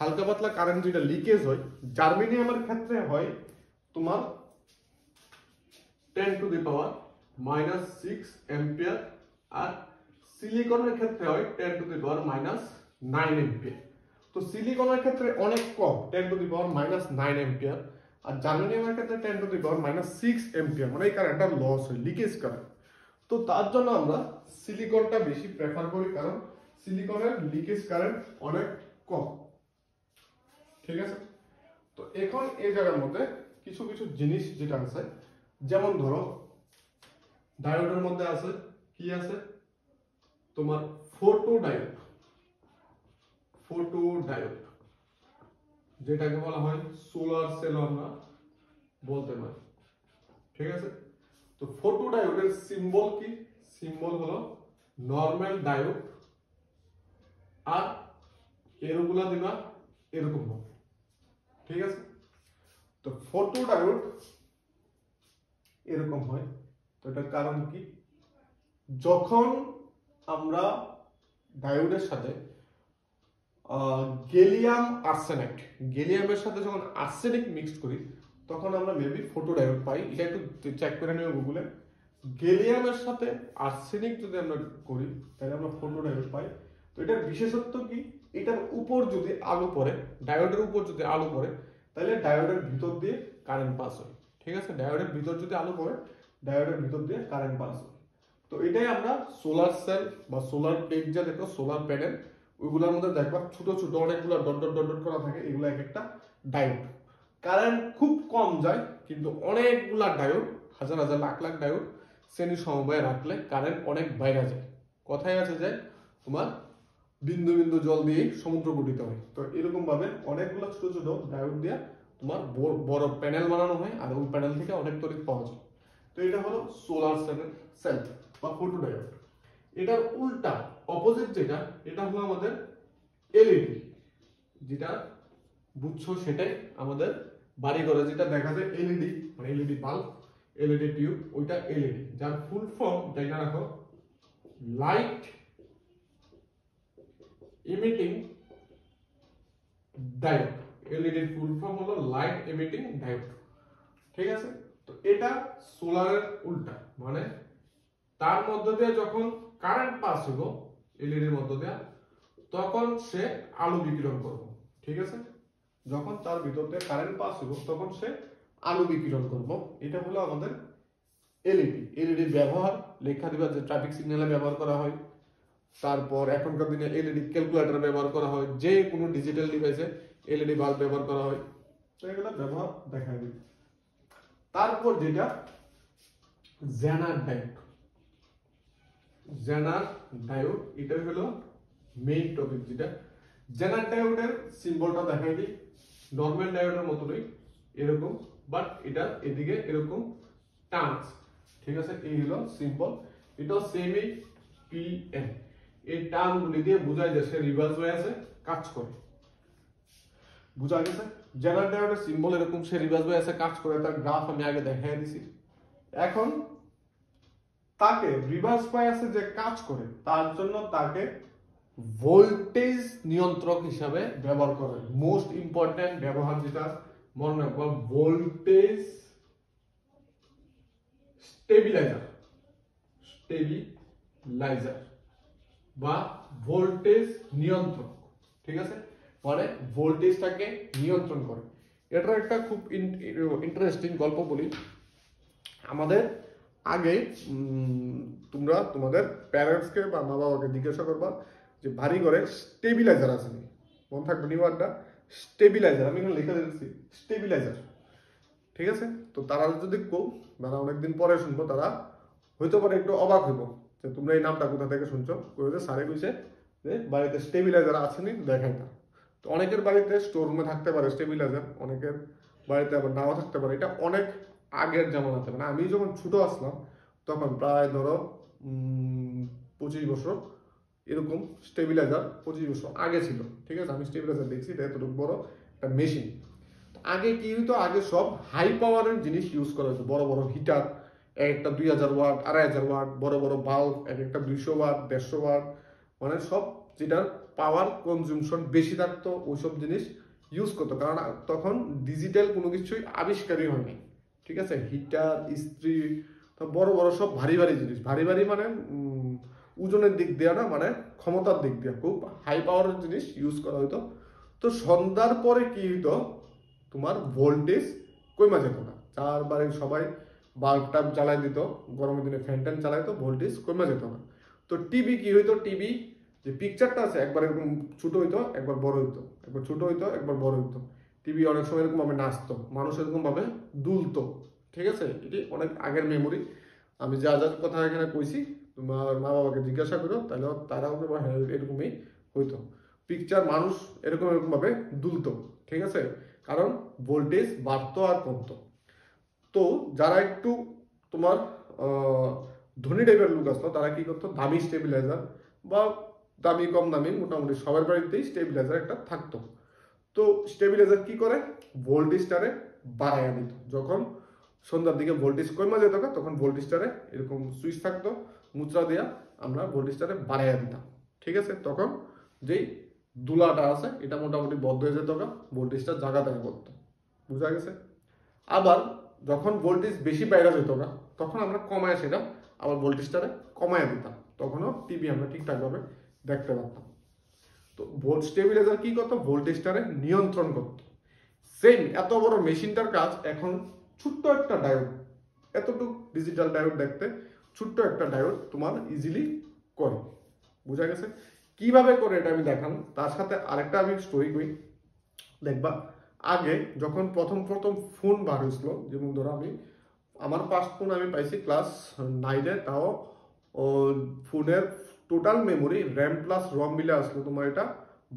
হালকা পাতলা কারেন্ট যেটা লিকেজ হয় জার্মেনিয়ামের ক্ষেত্রে হয় তোমার 10 টু দি পাওয়ার -6 অ্যাম্পিয়ার, আর সিলিকনের ক্ষেত্রে হয় 10 টু দি পাওয়ার -9 অ্যাম্পিয়ার। তো সিলিকনের ক্ষেত্রে অনেক কম, 10 টু দি পাওয়ার -9 অ্যাম্পিয়ার, আর জার্মেনিয়ামের ক্ষেত্রে 10 টু দি পাওয়ার -6 অ্যাম্পিয়ার, মানে এই কারেন্টটা লস হয়, লিকেজ কারেন্ট। তো তার জন্য আমরা সিলিকনটা বেশি প্রেফার করি কারণ সিলিকনের লিকেজ কারেন্ট অনেক কম, ঠিক আছে। তো এখন এই জায়গার মধ্যে কিছু কিছু জিনিস যেটা আছে, যেমন ধরো ডায়োডের মধ্যে আছে কি আছে তোমার ফটো ডায়োড, যেটাকে বলা হয় সোলার সেল আমরা বলতে পারি, ঠিক আছে। তো ফটো ডায়োডের সিম্বল কি? সিম্বল হলো নরমাল ডায়োড, আর এরগুলা দিবা এরকম হবে, ঠিক আছে। তো ফটো ডায়োড এরকম হয়। তো এটার কারণ কি? যখন আমরা ডায়োডের সাথে গেলিয়াম আর্সেনাইড, গেলিয়ামের সাথে যখন আর্সেনিক মিক্সড করি তখন আমরা মেবি ফটো ডায়োড পাই। এটা একটু চেক করে নিও গুগলে। গেলিয়ামের সাথে আর্সেনিক যদি আমরা করি তাহলে আমরা ফটো ডায়োড পাই। তো এটার বিশেষত্ব কি? এটার উপর যদি আলো পড়ে, ডায়োডের উপর যদি আলো পড়ে তাহলে ডায়োডের ভিতর দিয়ে কারেন্ট পাস হয়, ঠিক আছে। ডায়োডের ভিতর যদি আলো পড়ে ডায়োডের ভিতর দিয়ে কারেন্ট পাস হয়। তো এটাই আমরা সোলার সেল বা সোলার প্লেট, যা দেখো সোলার প্যানেল, ওইগুলোর মধ্যে দেখবা ছোট ছোট অনেকগুলো ডট ডট ডট ডট করা থাকে, এগুলো এক একটা ডায়োড। কারেন্ট খুব কম যায় কিন্তু অনেকগুলা ডায়োড, হাজার হাজার লাখ লাখ ডায়োড শ্রেণী সমবায়ে রাখলে কারেন্ট অনেক বাইরে যায়। কথায় আছে যে তোমার বিন্দু বিন্দু জল দিয়ে সমুদ্র গঠিত হয়। তো এরকম ভাবে অনেকগুলো ছোট ছোট ডায়োড দিয়ে তোমার বড় প্যানেল বানানো হয়, আর ওই প্যানেল থেকে অনেক তড়িৎ পাওয়া যায়। তো এটা হলো সোলার সেল বা ফটো ডায়োড। এটার উল্টা অপোজিট যেটা, এটা হলো আমাদের এলইডি, যেটা বুঝছো সেটাই আমাদের বাড়ি ঘরে যেটা দেখা যায় এলইডি, মানে এলইডি বাল্ব, এলইডি টিউব, ওইটা এলইডি, যার ফুল ফর্ম জানা রাখো লাইট ইমিটিং ডায়োড। এলইডির ফুল ফর্ম হলো লাইট ইমিটিং ডায়োড, ঠিক আছে। তো এটা সোলারের উল্টা, মানে তার মধ্য দিয়ে যখন কারেন্ট পাস হইব এলইডির মধ্য দিয়ে তখন সে আলো বিকিরণ করবে, ঠিক আছে। যখন তার ভিতর দিয়ে কারেন্ট পাস হইব তখন সে আলো বিকিরণ করব। এটা হলো আমাদের এলইডি। এলইডির ব্যবহার লেখা দিবা যে ট্রাফিক সিগন্যালে ব্যবহার করা হয়, তারপর এখনকার দিনে এলইডি ক্যালকুলেটর ব্যবহার করা হয়, যে কোনো ডিজিটাল ডিভাইসে এলইডি বাল্ব ব্যবহার করা হয়। তো এগুলো ব্যবহার দেখা দিই। তারপর যেটা জেনার ডায়োড, জেনার ডায়োড, এটা হলো মেইন টপিক। যেটা জেনার ডায়োডের সিম্বলটা দেখাই দিই, নরমাল ডায়োডের মতই এরকম, বাট এটা এদিকে এরকম টান, ঠিক আছে। এই হলো সিম্বল, এটা সেমি পিএন। এই টার্মগুলি দিয়ে বোঝায় যে সে রিভার্স হয়ে আছে, কাজ করে, বুঝা গেছে। জেনার ডায়োডের সিম্বল এরকম, সে রিভার্স হয়ে আছে, কাজ করে। তার গ্রাফ আমি আগে দেখাই দিছি। এখন তাকে রিভার্স হয়ে আছে যে কাজ করে, তার জন্য তাকে ভোল্টেজ নিয়ন্ত্রক হিসাবে ব্যবহার করে। মোস্ট ইম্পর্টেন্ট ব্যবহার যেটা মনে রাখবো, ভোল্টেজ স্টেবিলাইজার, স্টেবিলাইজার বা ভোল্টেজ নিয়ন্ত্রক, ঠিক আছে, মানে ভোল্টেজটাকে নিয়ন্ত্রণ করে। এটা একটা খুব ইন্টারেস্টিং গল্প বলি। আমাদের আগে তোমরা তোমাদের প্যারেন্টসকে বা মা বাবাকে জিজ্ঞাসা করবা যে ভারী ঘরে স্টেবিলাইজার আছে নি, মনে থাকবে নিওয়ার্ডটা স্টেবিলাইজার, আমি এখানে লিখে দিচ্ছি স্টেবিলাইজার, ঠিক আছে। তো তারা যদি কেউ যারা অনেকদিন পরে শুনবো তারা হইতে পারে একটু অবাক হইব যে তোমরা এই নামটা কোথা থেকে শুনছো, কইছে স্যারে কইছে যে বাড়িতে স্টেবিলাইজার আছে নি দেখাই না। তো অনেকের বাড়িতে স্টোর রুমে থাকতে পারে স্টেবিলাইজার, অনেকের বাড়িতে আবার নাও থাকতে পারে। এটা অনেক আগের জামানাতে, মানে আমি যখন ছোট আসলাম তখন প্রায় ধরো 25 বছর এরকম স্টেবিলাইজার 25 বছর আগে ছিল, ঠিক আছে। আমি স্টেবিলাইজার দেখছি, এটা এতটুকু বড় একটা মেশিন। আগে কি হইতো, আগে সব হাই পাওয়ারের জিনিস ইউজ করা হতো, বড় বড় হিটার, একটা 2000 ওয়াট 2500 ওয়াট, বড় বড় বাল্ব একটা 200 ওয়াট 150 ওয়াট, মানে সব যেটার পাওয়ার কনজিউমশন বেশি থাকতো ওইসব জিনিস ইউজ করতো, কারণ তখন ডিজিটাল কোনো কিছুই আবিষ্কারই হয়নি, ঠিক আছে। হিটার, ইস্ত্রি, বড় বড় সব ভারী ভারী জিনিস, ভারী ভারী মানে ওজনের দিক দিয়ে না, মানে ক্ষমতার দিক দিয়ে খুব হাই পাওয়ারের জিনিস ইউজ করা হতো। তো সন্ধ্যার পরে কি হইতো, তোমার ভোল্টেজ কমে যেত না, চার বাড়ির সবাই বাল্ব টাল্ব জ্বালাই দিত, গরমের দিনে ফ্যান ট্যান চালাইতো, ভোল্টেজ কমে যেত না। তো টিভি কি হইতো, টিভি যে পিকচারটা আছে একবার এরকম ছোট হইতো একবার বড় হইতো, একবার ছোট হইতো একবার বড় হইতো। টিভি অনেক সময় এরকম ভাবে নাচতো, মানুষ এরকম ভাবে দুলতো, ঠিক আছে। এটি অনেক আগের মেমোরি। আমি যা যা কথা এখানে কইছি তোমার মা বাবাকে জিজ্ঞাসা করো, তাহলে তারাও এরকমই হইতো। পিকচার মানুষ এরকম এরকম ভাবে দুলতো, ঠিক আছে, কারণ ভোল্টেজ বাড়তো আর কমতো। তো যারা একটু তোমার ধনী টাইপের লোক আসতো তারা কি করতো, দামি স্টেবিলাইজার বা দামি কম দামি মোটামুটি সবার বাড়িতেই স্টেবিলাইজার একটা থাকতো। তো স্টেবিলাইজার কি করে, ভোল্টেজটারে বাড়াইয়া দিত। যখন সন্ধ্যার দিকে ভোল্টেজ কমে যেত তখন ভোল্টেজটারে এরকম সুইচ থাকতো, মুদ্রা দিয়া আমরা ভোল্টেজটারে বাড়াইয়া দিতাম, ঠিক আছে। তখন যেই দুলাটা আছে এটা মোটামুটি বন্ধ হয়ে যেত, ভোল্টেজটা জায়গা দেখা করতো, বুঝা গেছে। আবার যখন ভোল্টেজ বেশি বাইরে যেত না তখন আমরা কমায় সেটা আবার ভোল্টেজটারে কমায় দিতাম, তখনও টিভি আমরা ঠিকঠাকভাবে দেখতে পারতাম। তো ভোল্ট স্টেবিলাইজার কি করতো, ভোল্টেজটারে নিয়ন্ত্রণ করতো। সেম এত বড় মেশিনটার কাজ এখন ছোট্ট একটা ডায়োড, এতটুকু ডিজিটাল ডায়োড দেখতে ছোট্ট একটা ডায়োড তোমার ইজিলি করে, বুঝা গেছে। কিভাবে করে এটা আমি দেখাম, তার সাথে আরেকটা আমি স্টোরি করি, দেখবা। আগে যখন প্রথম প্রথম ফোন বার হয়েছিল, যেমন ধরো আমার ফার্স্ট ফোন আমি পাইছি ক্লাস 9-এ, তাও ফোনের টোটাল মেমোরি র্যাম প্লাস রম মিলে আসলো তোমার এটা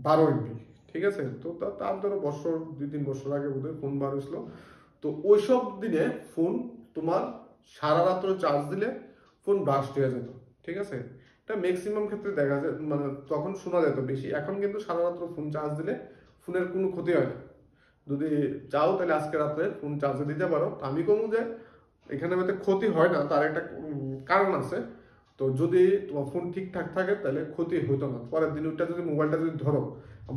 12 MB, ঠিক আছে। তো তার ধরো বছর 2-3 বছর আগে বোধহয় ফোন বার হয়েছিল। তো ওইসব দিনে ফোন তোমার সারা রাত্র চার্জ দিলে ফোন ব্লাস্ট হয়ে যেত, ঠিক আছে। এটা ম্যাক্সিমাম ক্ষেত্রে দেখা যায়, মানে তখন শোনা যেত বেশি। এখন কিন্তু সারা রাত্র ফোন চার্জ দিলে ফোনের কোনো ক্ষতি হয় না। যদি চাও তাহলে আজকে রাত্রে ফোন চার্জে দিতে পারো। আমি কমু যে এখানে হয়তো ক্ষতি হয় না, তার একটা কারণ আছে। তো যদি তোমার ফোন ঠিকঠাক থাকে তাহলে ক্ষতি হইতো না। পরের দিন ওইটা যদি মোবাইলটা যদি ধরো,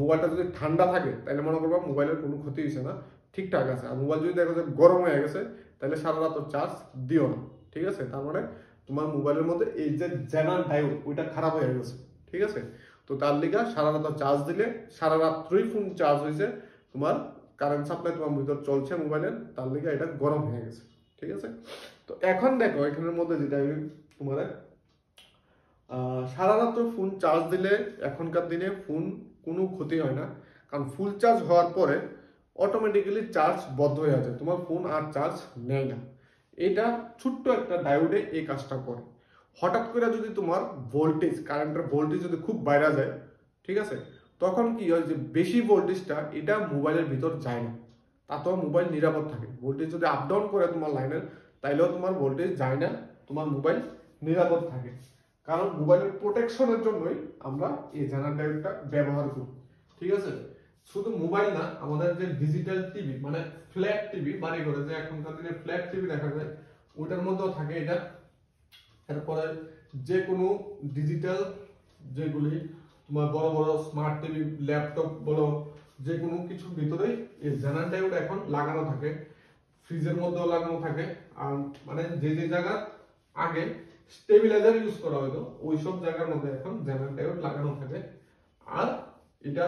মোবাইলটা যদি ঠান্ডা থাকে তাহলে মনে করবো মোবাইলের কোনো ক্ষতি হয়েছে না, ঠিকঠাক আছে। আর মোবাইল যদি দেখো যে গরম হয়ে গেছে তাহলে সারা রাত চার্জ দিও না, ঠিক আছে। তার মানে তোমার মোবাইলের মধ্যে এই যে জেনারেল ডায়োড ওইটা খারাপ হয়ে গেছে, ঠিক আছে। তো তার লিগা সারা রাত চার্জ দিলে সারা রাত্রই ফোন চার্জ হয়েছে, তোমার কারেন্ট সাপ্লাই তোমার ভিতর চলছে মোবাইলের, তার লিগা এটা গরম হয়ে গেছে, ঠিক আছে। তো এখন দেখো এখানের মধ্যে যেটা আমি তোমার সারা রাত্র ফোন চার্জ দিলে এখনকার দিনে ফোন কোনো ক্ষতি হয় না, কারণ ফুল চার্জ হওয়ার পরে অটোমেটিক্যালি চার্জ বন্ধ হয়ে যায়, তোমার ফোন আর চার্জ নেয় না। এটা ছোট্ট একটা ডায়োডে এই কাজটা করে। হঠাৎ করে যদি তোমার ভোল্টেজ, কারেন্টের ভোল্টেজ যদি খুব বাইরে যায়, ঠিক আছে, তখন কি হয় যে বেশি ভোল্টেজটা এটা মোবাইলের ভিতর যায় না, তাতেও মোবাইল নিরাপদ থাকে। ভোল্টেজ যদি আপ ডাউন করে তোমার লাইনের, তাইলেও তোমার ভোল্টেজ যায় না, তোমার মোবাইল নিরাপদ থাকে। কারণ মোবাইলের প্রোটেকশনের জন্যই আমরা এই জেনারেল ডায়োডটা ব্যবহার করি, ঠিক আছে। শুধু মোবাইল না, আমাদের যে ডিজিটাল টিভি মানে ফ্ল্যাট টিভি বাড়ি ঘরে যে এখনকার দিনে ফ্ল্যাট টিভি দেখা যায়, ওটার মধ্যেও থাকে এটা। এরপরে যে কোনো ডিজিটাল যেগুলি তোমার বড় বড় স্মার্ট টিভি, ল্যাপটপ বলো, যে কোনো কিছুর ভিতরেই এই জেনারেল ডায়োড এখন লাগানো থাকে। ফ্রিজের মধ্যেও লাগানো থাকে। আর মানে যে যে জায়গা আগে স্টেবিলাইজার ইউজ করা হতো, ওই সব জায়গার মধ্যে এখন জেনারেল ডায়োড লাগানো থাকে। আর এটা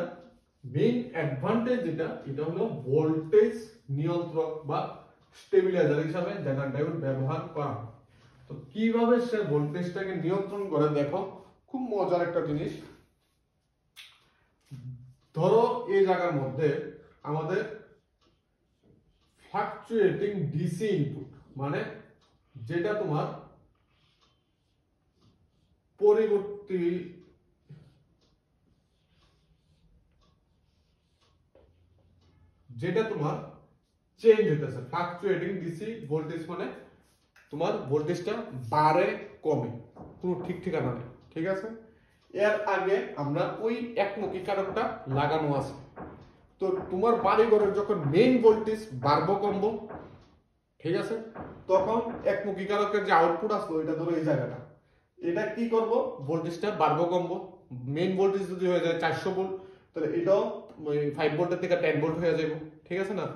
মেইন অ্যাডভান্টেজ যেটা, এটা হলো ভোল্টেজ নিয়ন্ত্রক বা স্টেবিলাইজার হিসাবে জেনারেল ডায়োড ব্যবহার করা হয়। তো কিভাবে সে ভোল্টেজটাকে নিয়ন্ত্রণ করে দেখো, খুব মজার একটা জিনিস। ধরো এই জায়গার মধ্যে আমাদের ফ্লাকচুয়েটিং ডিসি ইনপুট, মানে যেটা তোমার পরিবর্তী যেটা তোমার চেঞ্জ হতেছে। ফ্লাকচুয়েটিং ডিসি ভোল্টেজ মানে তোমার ভোল্টেজটা বাড়ে কমে, কোনো ঠিক ঠিকানা নেই, ঠিক আছে। এর আগে আমরা ওই একমুখী কারকটা লাগানো আছে। তো তোমার বাড়ি ঘরের যখন মেইন ভোল্টেজ বাড়বো কমবো, ঠিক আছে, তখন একমুখী কারকের যে আউটপুট আসলো, এটা ধরো এই জায়গাটা, এটা কি করব, ভোল্টেজটা বাড়বো কমবো। মেইন ভোল্টেজ যদি হয়ে যায় 400 ভোল্ট, তাহলে এটাও 5 ভোল্টের থেকে 10 ভোল্ট হয়ে যাবে, ঠিক আছে না।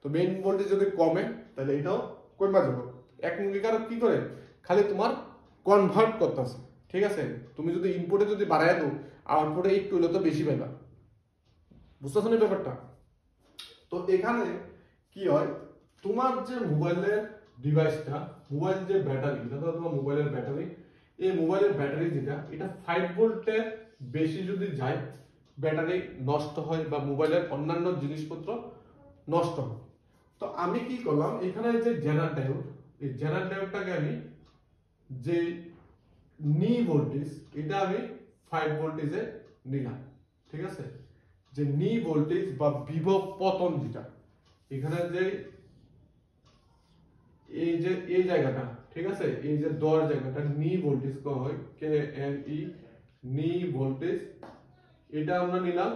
তো মেইন ভোল্টেজ যদি কমে, তাহলে এটাও কমে যাবে। একমুখী কারক কি করে, খালি তোমার কনভার্ট করতেছে, ঠিক আছে। তুমি যদি ইনপুটে যদি বাড়ায় দাও, আউটপুটে একটু হলে তো বেশি পাইবা, বুঝতেছো না ব্যাপারটা। তো এখানে কি হয়, তোমার যে মোবাইলের ডিভাইসটা, মোবাইল যে ব্যাটারি, এটা তো তোমার মোবাইলের ব্যাটারি, এই মোবাইলের ব্যাটারি যেটা, এটা 5 ভোল্টের বেশি যদি যায়, ব্যাটারি নষ্ট হয় বা মোবাইলের অন্যান্য জিনিসপত্র নষ্ট হয়। তো আমি কি করলাম, এখানে যে জেনারেল ডায়োড, এই জেনারেল ডায়োডটাকে আমি যে নি ভোল্টেজ, এটা আমি 5 ভোল্টেজে নিলাম, ঠিক আছে। যে নি ভোল্টেজ বা বিভব পতন যেটা, এখানে যে এই জায়গাটা, ঠিক আছে, এই যে দর জায়গাটা নি ভোল্টেজ করা হয়, কে এন ই, নি ভোল্টেজ, এটা আমরা নিলাম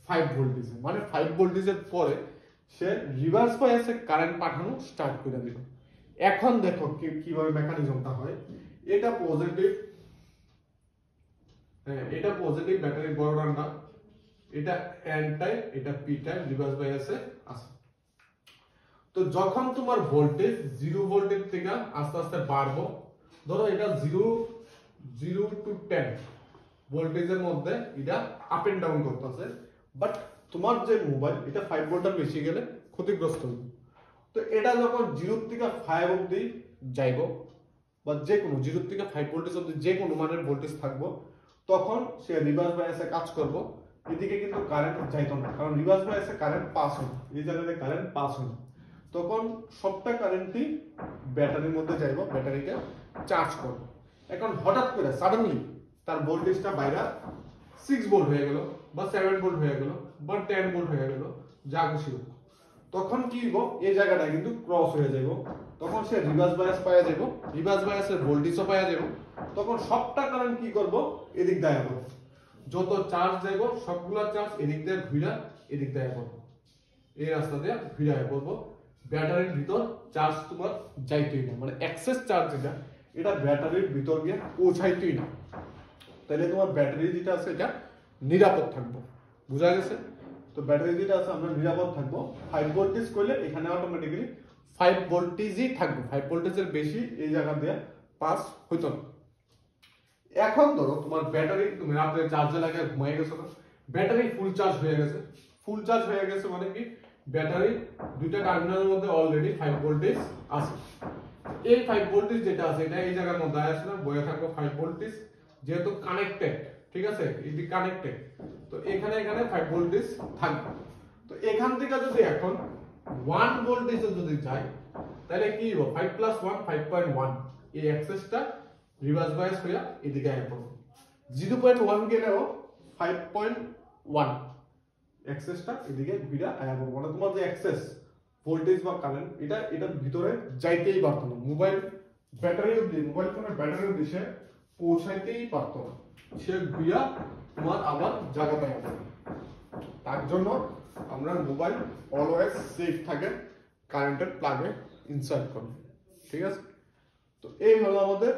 5 ভোল্টেজে। মানে 5 ভোল্টেজের পরে সে রিভার্স বায়াসে কারেন্ট পাঠানো স্টার্ট করে দিল। এখন দেখো কিভাবে মেকানিজমটা হয়। এটা পজিটিভ, হ্যাঁ এটা পজিটিভ ব্যাটারি বড় ডান্ডা, এটা এন টাইপ, এটা পি টাইপ, রিভার্স বায়াসে আছে। তো যখন তোমার ভোল্টেজ 0 ভোল্টের থেকে আস্তে আস্তে বাড়বো, ধরো এটা 0 টু 10 ভোল্টেজের মধ্যে এটা আপ এন্ড ডাউন করতেছে, বাট তোমার যে মোবাইল, এটা 5 ভোল্টের বেশি গেলে ক্ষতিগ্রস্ত হবে। তো এটা যখন 0 থেকে 5 অবধি যাইব, বা যে কোনো 0 থেকে 5 ভোল্টেজ অবধি যে কোনো মানের ভোল্টেজ থাকবো, তখন সে রিভার্স বায়াসে কাজ করব। এদিকে কিন্তু কারেন্ট যাইতো না, কারণ রিভার্স বায়াসে কারেন্ট পাস হয়, এই জায়গাতে কারেন্ট পাস হয় না। তখন সবটা কারেন্টই ব্যাটারির মধ্যে যাইব, ব্যাটারিকে চার্জ করব। এখন হঠাৎ করে সাডেনলি তার ভোল্টেজটা বাইরে 6 ভোল্ট হয়ে গেল, বা 7 ভোল্ট হয়ে গেল, বা 10 ভোল্ট হয়ে গেল, যা খুশি হোক, তখন কি হইব, এই জায়গাটা কিন্তু ক্রস হয়ে যাইব। তখন সে রিভার্স বায়াস পাওয়া যাব, রিভার্স বায়াসের ভোল্টেজও পাওয়া যাব। তখন সবটা কারেন্ট কি করব, এদিক দিয়ে যাব, যত চার্জ যাব সবগুলা চার্জ এদিক দিয়ে ঘুরা এদিক দিয়ে যাব, এই রাস্তা দিয়ে ঘুরে পড়ব। ব্যাটারির ভিতর চার্জ তোমার যাইতেই না, মানে এক্সেস চার্জ যেটা, এটা ব্যাটারির ভিতর গিয়ে পৌঁছাইতেই না। তাহলে তোমার ব্যাটারি যেটা আছে এটা নিরাপদ থাকবে, বুঝা গেছে। তো ব্যাটারি যেটা আছে আমরা নিরাপদ থাকবো। 5 ভোল্টেজ করলে এখানে অটোমেটিক্যালি 5 ভোল্টেজই থাকবে, 5 ভোল্টেজের বেশি এই জায়গা দিয়ে পাস হইতো না। এখন ধরো তোমার ব্যাটারি, তুমি রাতে চার্জে লাগিয়ে ঘুমিয়ে গেছো না, ব্যাটারি ফুল চার্জ হয়ে গেছে। ফুল চার্জ হয়ে গেছে মানে কি, ব্যাটারি দুইটা টার্মিনালের মধ্যে অলরেডি 5 ভোল্টেজ আছে। এই 5 ভোল্টেজ যেটা আছে, এটা এই জায়গার মধ্যে আসে না, বয়ে থাকবে 5 ভোল্টেজ, যেহেতু কানেক্টেড, ঠিক আছে, এটি কানেক্টেড। তো এখানে 5 ভোল্টেজ থাকবে। তো এখান থেকে যদি এখন 1 ভোল্টেজ যদি যায়, তাহলে কি হবে, 5 প্লাস 1 5.1, এই অ্যাক্সেসটা রিভার্স বায়াস হয়ে এদিকে আয় পড়বে। 0.1 গেলেও 5.1 অ্যাক্সেসটা এদিকে ঘুরে আয়া পড়বে, মানে তোমার যে অ্যাক্সেস ভোল্টেজ বা কারেন্ট, এটা এটার ভিতরে যাইতেই পারতো না। মোবাইল ফোনের ব্যাটারি অবধি সে পৌঁছাইতেই পারতো না, সে ঘুরিয়া তোমার আবার জায়গাতে আসবে। তার জন্য আমরা মোবাইল অলওয়েজ সেফ থাকে কারেন্টের প্লাগে ইনসার্ট করব, ঠিক আছে। তো এই হলো আমাদের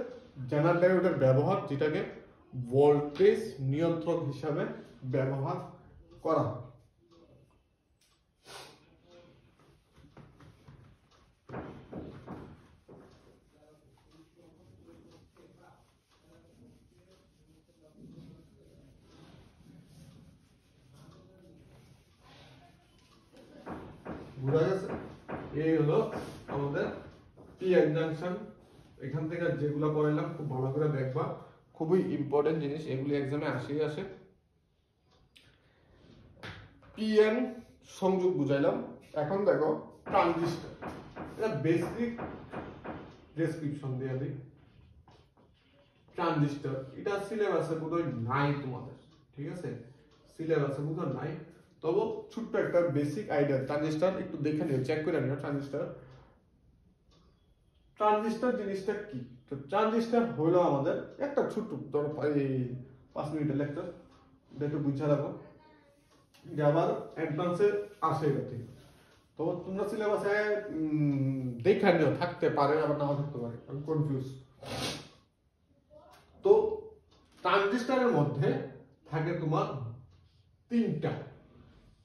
জেনারেল ডায়োডের ব্যবহার, যেটাকে ভোল্টেজ নিয়ন্ত্রক হিসাবে ব্যবহার করা হয়। বোঝা গেছে? এই হলো আমাদের পিএন জাংশন। এখান থেকে যেগুলো পড়াইলাম খুব ভালো করে দেখবা, খুবই ইম্পর্টেন্ট জিনিস, এগুলি এক্সামে আসে। পিএন সংযোগ বুঝাইলাম। এখন দেখো ট্রানজিস্টর, এটা বেসিক ডেসক্রিপশন দিয়ে দিই। ট্রানজিস্টর এটা সিলেবাসে বোধহয় নাই তোমাদের, ঠিক আছে? সিলেবাসে বোধহয় নাই, তবে ছোট্ট একটা বেসিক আইডিয়া। ট্রানজিস্টর একটু দেখে নিও, চেক করে নিও। ট্রানজিস্টর জিনিসটা কি? তো ট্রানজিস্টর হলো আমাদের একটা ছোট্ট, ধরো এই 5 মিনিটের লেকচার, এটা একটু বুঝা রাখো, যে আবার অ্যাডভান্সে আসে এটা থেকে। তো তোমরা সিলেবাসে দেখে নিও, থাকতে পারে আবার নাও থাকতে পারে, আমি কনফিউজ। তো ট্রানজিস্টরের মধ্যে থাকে তোমার 3টা,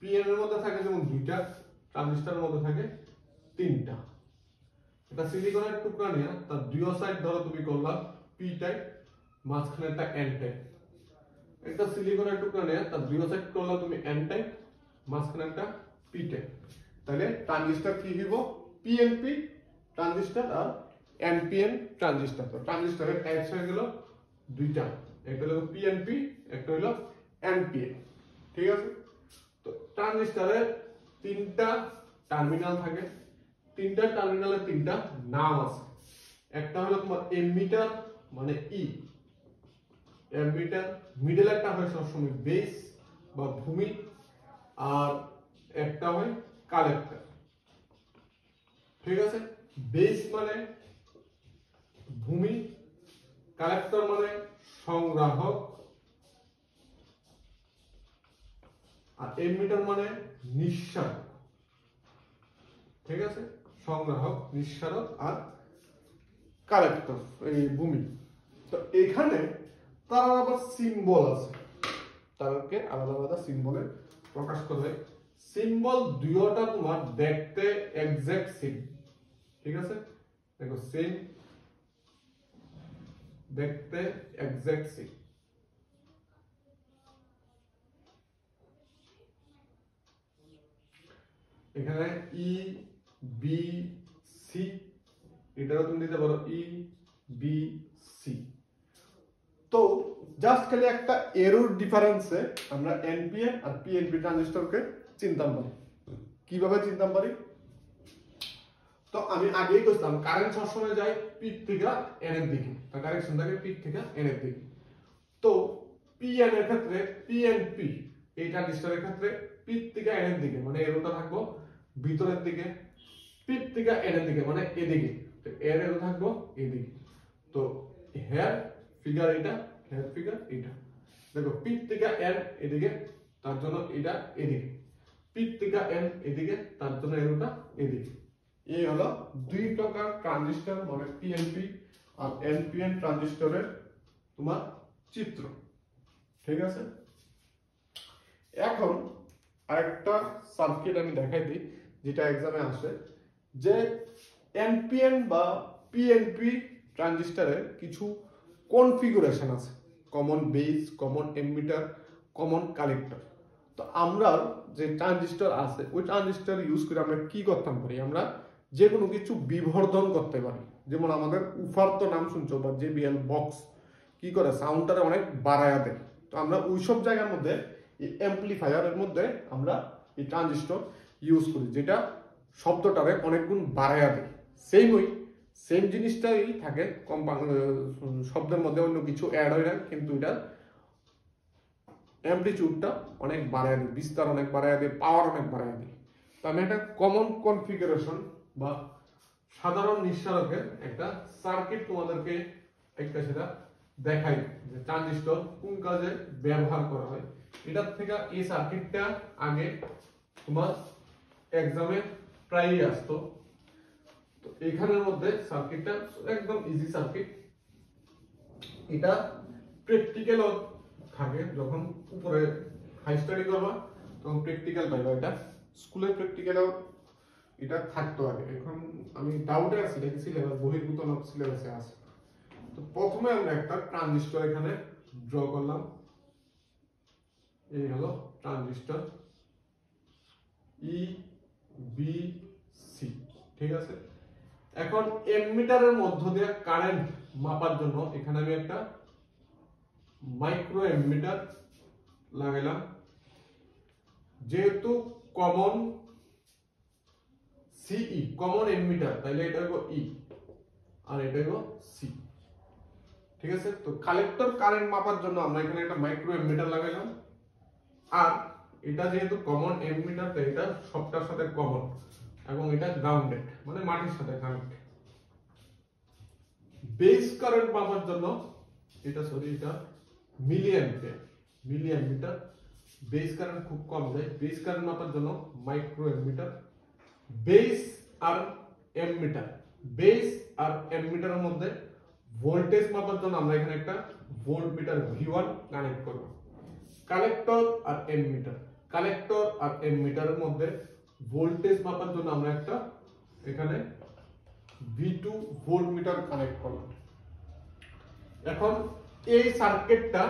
পিএন এর মধ্যে থাকে যেমন 2টা, ট্রানজিস্টরের মধ্যে থাকে 3টা। এটা সিলিকনের টুকরা নিয়ে তার দুই সাইড ধরো তুমি করলা পি টাইপ, মাঝখানে একটা এন টাইপ। একটা সিলিকনের টুকরা নিয়ে তার দুই সাইড করলা তুমি এন টাইপ, মাঝখানে একটা পি টাইপ। তাহলে ট্রানজিস্টর কি হইব? পিএনপি ট্রানজিস্টর আর এনপিএন ট্রানজিস্টর। তো ট্রানজিস্টরের টাইপস হয়ে গেল 2টা, একটা হলো পিএনপি, একটা হলো এনপিএন, ঠিক আছে? তো ট্রানজিস্টরের 3টা টার্মিনাল থাকে, 3টা টার্মিনালের 3টা নাম আছে। একটা হলো তোমার এমিটার মানে ই, এমিটার। মিডল একটা হয় সবসময় বেস বা ভূমি, আর একটা হয় কালেক্টর, ঠিক আছে? বেস মানে ভূমি, কালেক্টর মানে সংগ্রাহক, আর এমিটার মানে নিঃসারক, ঠিক আছে? সংগ্রাহক, নিঃসারক আর কালেক্টর এই ভূমি। তো এখানে তার আবার সিম্বল আছে, তাদেরকে আলাদা আলাদা সিম্বলে প্রকাশ করা হয়। সিম্বল দুইটা তোমার দেখতে এক্সাক্ট সেম, ঠিক আছে? দেখো সেম, দেখতে এক্সাক্ট সেম। এখানে ই বি সি, এটাও তুমি দিতে পারো ই বি সি। তো জাস্ট খালি একটা এরর ডিফারেন্সে আমরা এনপিএন আর পিএনপি ট্রানজিস্টরকে চিনতাম পারি। কিভাবে চিনতাম পারি? তো আমি আগেই বলছিলাম কারেন্ট সবসময় যায় পিক থেকে এন এর দিকে, তার ডাইরেকশন থাকে পিক থেকে এন এর দিকে। তো পিএন এর ক্ষেত্রে পিএনপি এই ট্রানজিস্টরের ক্ষেত্রে পিক থেকে এন এর দিকে, মানে এরোটা থাকবো ভিতরের দিকে, পিক থেকে এন এর দিকে মানে এদিকে, তো এর এরো থাকবো এদিকে। তো হেয়ার ফিগার এটা, হেয়ার ফিগার এটা। দেখো পিক থেকে এন এদিকে, তার জন্য এটা এদিকে, পিক থেকে এন এদিকে, তার জন্য এরোটা এদিকে। এই হলো 2 প্রকার ট্রানজিস্টর, মানে পিএনপি আর এনপিএন ট্রানজিস্টরের তোমার চিত্র, ঠিক আছে? এখন আরেকটা সার্কিট আমি দেখাই দিই, যেটা এক্সামে আসে, যে এনপিএন বা পিএনপি ট্রানজিস্টরের কিছু কনফিগুরেশন আছে, common base, common emitter, common collector. তো আমরা যে ট্রানজিস্টর আছে ওই ট্রানজিস্টর ইউজ করে আমরা কি করতে পারি? আমরা যে কোনো কিছু বিবর্ধন করতে পারি। যেমন আমাদের উফার তো নাম শুনছো, বা জেবিএল বক্স কি করে সাউন্ডটারে অনেক বাড়ায়া দেয়। তো আমরা ওইসব জায়গার মধ্যে এই অ্যাম্পলিফায়ারের মধ্যে আমরা এই ট্রানজিস্টর ইউজ করি, যেটা শব্দটারে অনেক গুণ বাড়ায়া দেয়। সেম জিনিসটাই থাকে, শব্দের মধ্যে অন্য কিছু অ্যাড হয় না, কিন্তু এটা অ্যাম্পলিটিউডটা অনেক বাড়ায় দেয়, বিস্তার অনেক বাড়ায় দেয়, পাওয়ার অনেক বাড়ায় দেয়। তো আমি একটা কমন কনফিগারেশন বা সাধারণ নিঃসারকের একটা সার্কিট তোমাদেরকে একটা সেটা দেখাই, যে ট্রানজিস্টর কোন কাজে ব্যবহার করা হয়। এটার থেকে এই সার্কিটটা আগে তোমার এক্সামে প্রায়ই আসতো। তো এখানের মধ্যে সার্কিটটা একদম ইজি সার্কিট। এটা প্র্যাকটিক্যালও থাকে, যখন উপরে হাই স্টাডি করবা তখন প্র্যাকটিক্যাল পাইবা। এটা স্কুলের প্র্যাকটিক্যালও এটা থাকতো আগে, এখন আমি ডাউটে আছি দেখি সিলেবাস বহির্ভূত না সিলেবাসে আছে। তো প্রথমে আমরা একটা ট্রানজিস্টর এখানে ড্র করলাম, এই হলো ট্রানজিস্টর ই বি সি। ঠিক আছে, এখন এমিটারের মধ্য দিয়ে কারেন্ট মাপার জন্য এখানে আমি একটা মাইক্রো এমিটার লাগাইলাম। যেহেতু কমন সিই কমন এমিটার, তাইলে এটা হলো ই আর এটা হলো সি। ঠিক আছে, তো কালেক্টর কারেন্ট মাপার জন্য আমরা এখানে একটা মাইক্রো এমিটার লাগাইলাম। আর এটা যেহেতু কমন এমিটার, তাই এটা সবটার সাথে কমন এবং এটা গ্রাউন্ডেড, মানে মাটির সাথে কানেক্ট। বেস কারেন্ট মাপার জন্য এটা মিলি অ্যাম্পিয়ার। বেস কারেন্ট খুব কম যায়, বেস কারেন্ট মাপার জন্য মাইক্রো অ্যাম্পিয়ার। বেস আর অ্যাম্মিটারের মধ্যে ভোল্টেজ মাপার জন্য আমরা এখানে একটা ভোল্টমিটার V1 কানেক্ট করব। কালেক্টর আর অ্যাম্মিটারের মধ্যে ভোল্টেজ মাপার জন্য আমরা একটা এখানে V2 ভোল্টমিটার কানেক্ট করব। এখন এই সার্কিটটা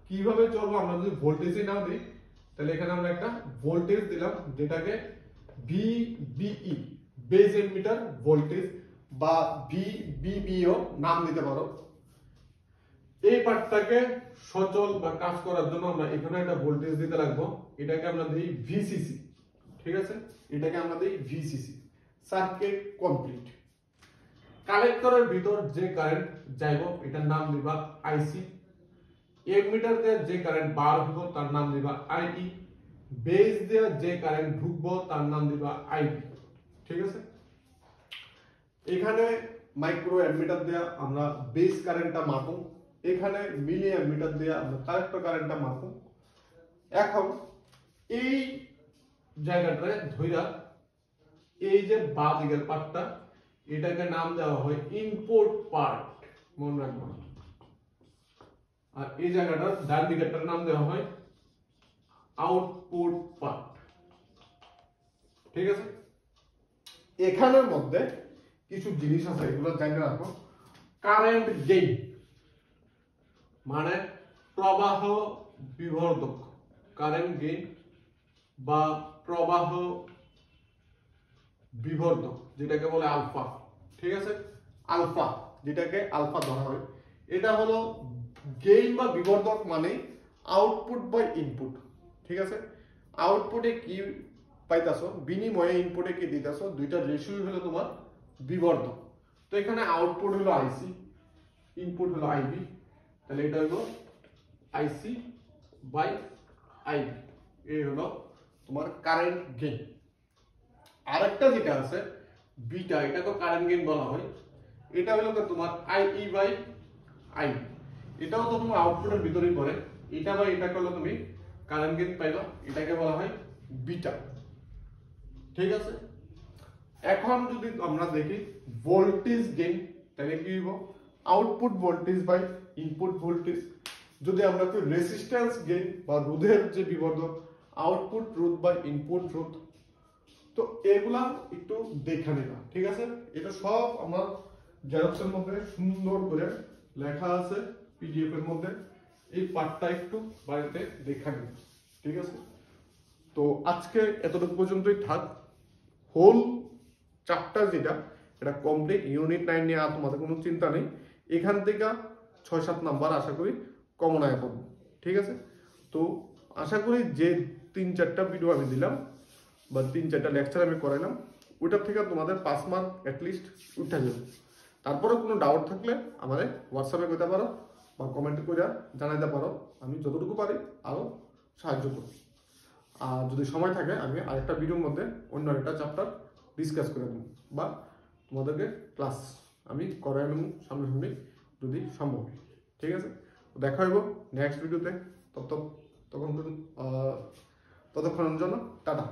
কিভাবে চলবে, আমরা যদি ভোল্টেজই না দিই তাহলে এখানে আমরা একটা ভোল্টেজ দিলাম যেটাকে VBE বেস এমিটার ভোল্টেজ বা VBBও নাম দিতে পারো। এই পার্টটাকে সচল বা কাজ করার জন্য আমরা এখানে একটা ভোল্টেজ দিতে লাগবো, এটাকে আমরা দিই VCC। ঠিক আছে, এটাকে আমরা দিই VCC। Circuit complete. কালেক্টরের ভিতর যে কারেন্ট যাইব এটার নাম দিবা IC। এমিটার দিয়ে যে কারেন্ট বার হইব তার নাম দিবা IE। বেস দিয়ে যে কারেন্ট ঢুকবো তার নাম দিবা IB। ঠিক আছে, এখানে মাইক্রো অ্যামিটার দিয়ে আমরা বেস কারেন্টটা মাপব, এখানে মিলি অ্যামিটার দিয়ে আমরা কালেক্টর কারেন্টটা মাপব। এখন এই জায়গাটায় ধইরা এই যে বাঁ দিকের পার্টটা, এটাকে নাম দেওয়া হয় ইনপুট পার্ট, মনে রাখবেন। আর এই জায়গাটার ডান দিকেরটার নাম দেওয়া হয় আউটপুট পার্ট। ঠিক আছে, এখানের মধ্যে কিছু জিনিস আছে, এগুলো জানিয়ে রাখো। কারেন্ট গেইন মানে প্রবাহ বিবর্ধক, কারেন্ট গেইন বা প্রবাহ বিবর্ধক যেটাকে বলে আলফা। ঠিক আছে, আলফা, যেটাকে আলফা ধরা হয়, এটা হলো গেইন বা বিবর্ধক মানে আউটপুট বাই ইনপুট। ঠিক আছে, আউটপুটে কি পাইতাছো, বিনিময়ে ইনপুটে কি দিতাছো, দুইটা রেশিও হলো তোমার বিবর্ধক। তো এখানে আউটপুট হলো IC, ইনপুট হলো IB, তাহলে এটা হলো IC বাই IB। এই হলো তোমার কারেন্ট গেইন। আরেকটা যেটা আছে বিটা, এটাকে কারেন্ট গেইন বলা হয়। এটা হলো তোমার IE বাই IB। এটাও তো তোমার আউটপুটের ভিতরেই পড়ে। এটা বা এটা করলে তুমি কারেন্ট গেইন পাইলো, এটাকে বলা হয় বিটা। ঠিক আছে, এখন যদি আমরা দেখি ভোল্টেজ গেইন, তাহলে কি হইব output voltage by input voltage. যদি আমরা একটু রেজিস্ট্যান্স গেইন বা রোধের যে বিবর্ধক, আউটপুট রোধ বাই ইনপুট রোধ। তো এগুলা একটু দেখে নিলাম। ঠিক আছে, এটা সব আমার জেরক্সের মধ্যে সুন্দর করে লেখা আছে PDF এর মধ্যে। এই পার্টটা একটু বাড়িতে দেখে নিন। ঠিক আছে, তো আজকে এতটুকু পর্যন্তই থাক। হোল চ্যাপ্টার যেটা এটা কমপ্লিট। ইউনিট 9 নিয়ে আর তোমাদের কোনো চিন্তা নেই। এখান থেকে 6-7 নাম্বার আশা করি কমন আয় পাবো। ঠিক আছে, তো আশা করি যে 3-4টা ভিডিও আমি দিলাম বা 3-4টা লেকচার আমি করাইলাম, ওইটার থেকে তোমাদের 5 মার্ক অ্যাটলিস্ট উঠে যাবে। তারপরে কোনো ডাউট থাকলে আমাদের হোয়াটসঅ্যাপে করতে পারো বা কমেন্ট করে জানাইতে পারো, আমি যতটুকু পারি আরও সাহায্য করি। আর যদি সময় থাকে আমি আরেকটা ভিডিওর মধ্যে অন্য একটা চ্যাপ্টার ডিসকাস করে দেবো বা তোমাদেরকে ক্লাস আমি করাই নেব সামনাসামনি যদি সম্ভব হয়। ঠিক আছে, দেখা হইব নেক্সট ভিডিওতে। ততক্ষণের জন্য টাটা।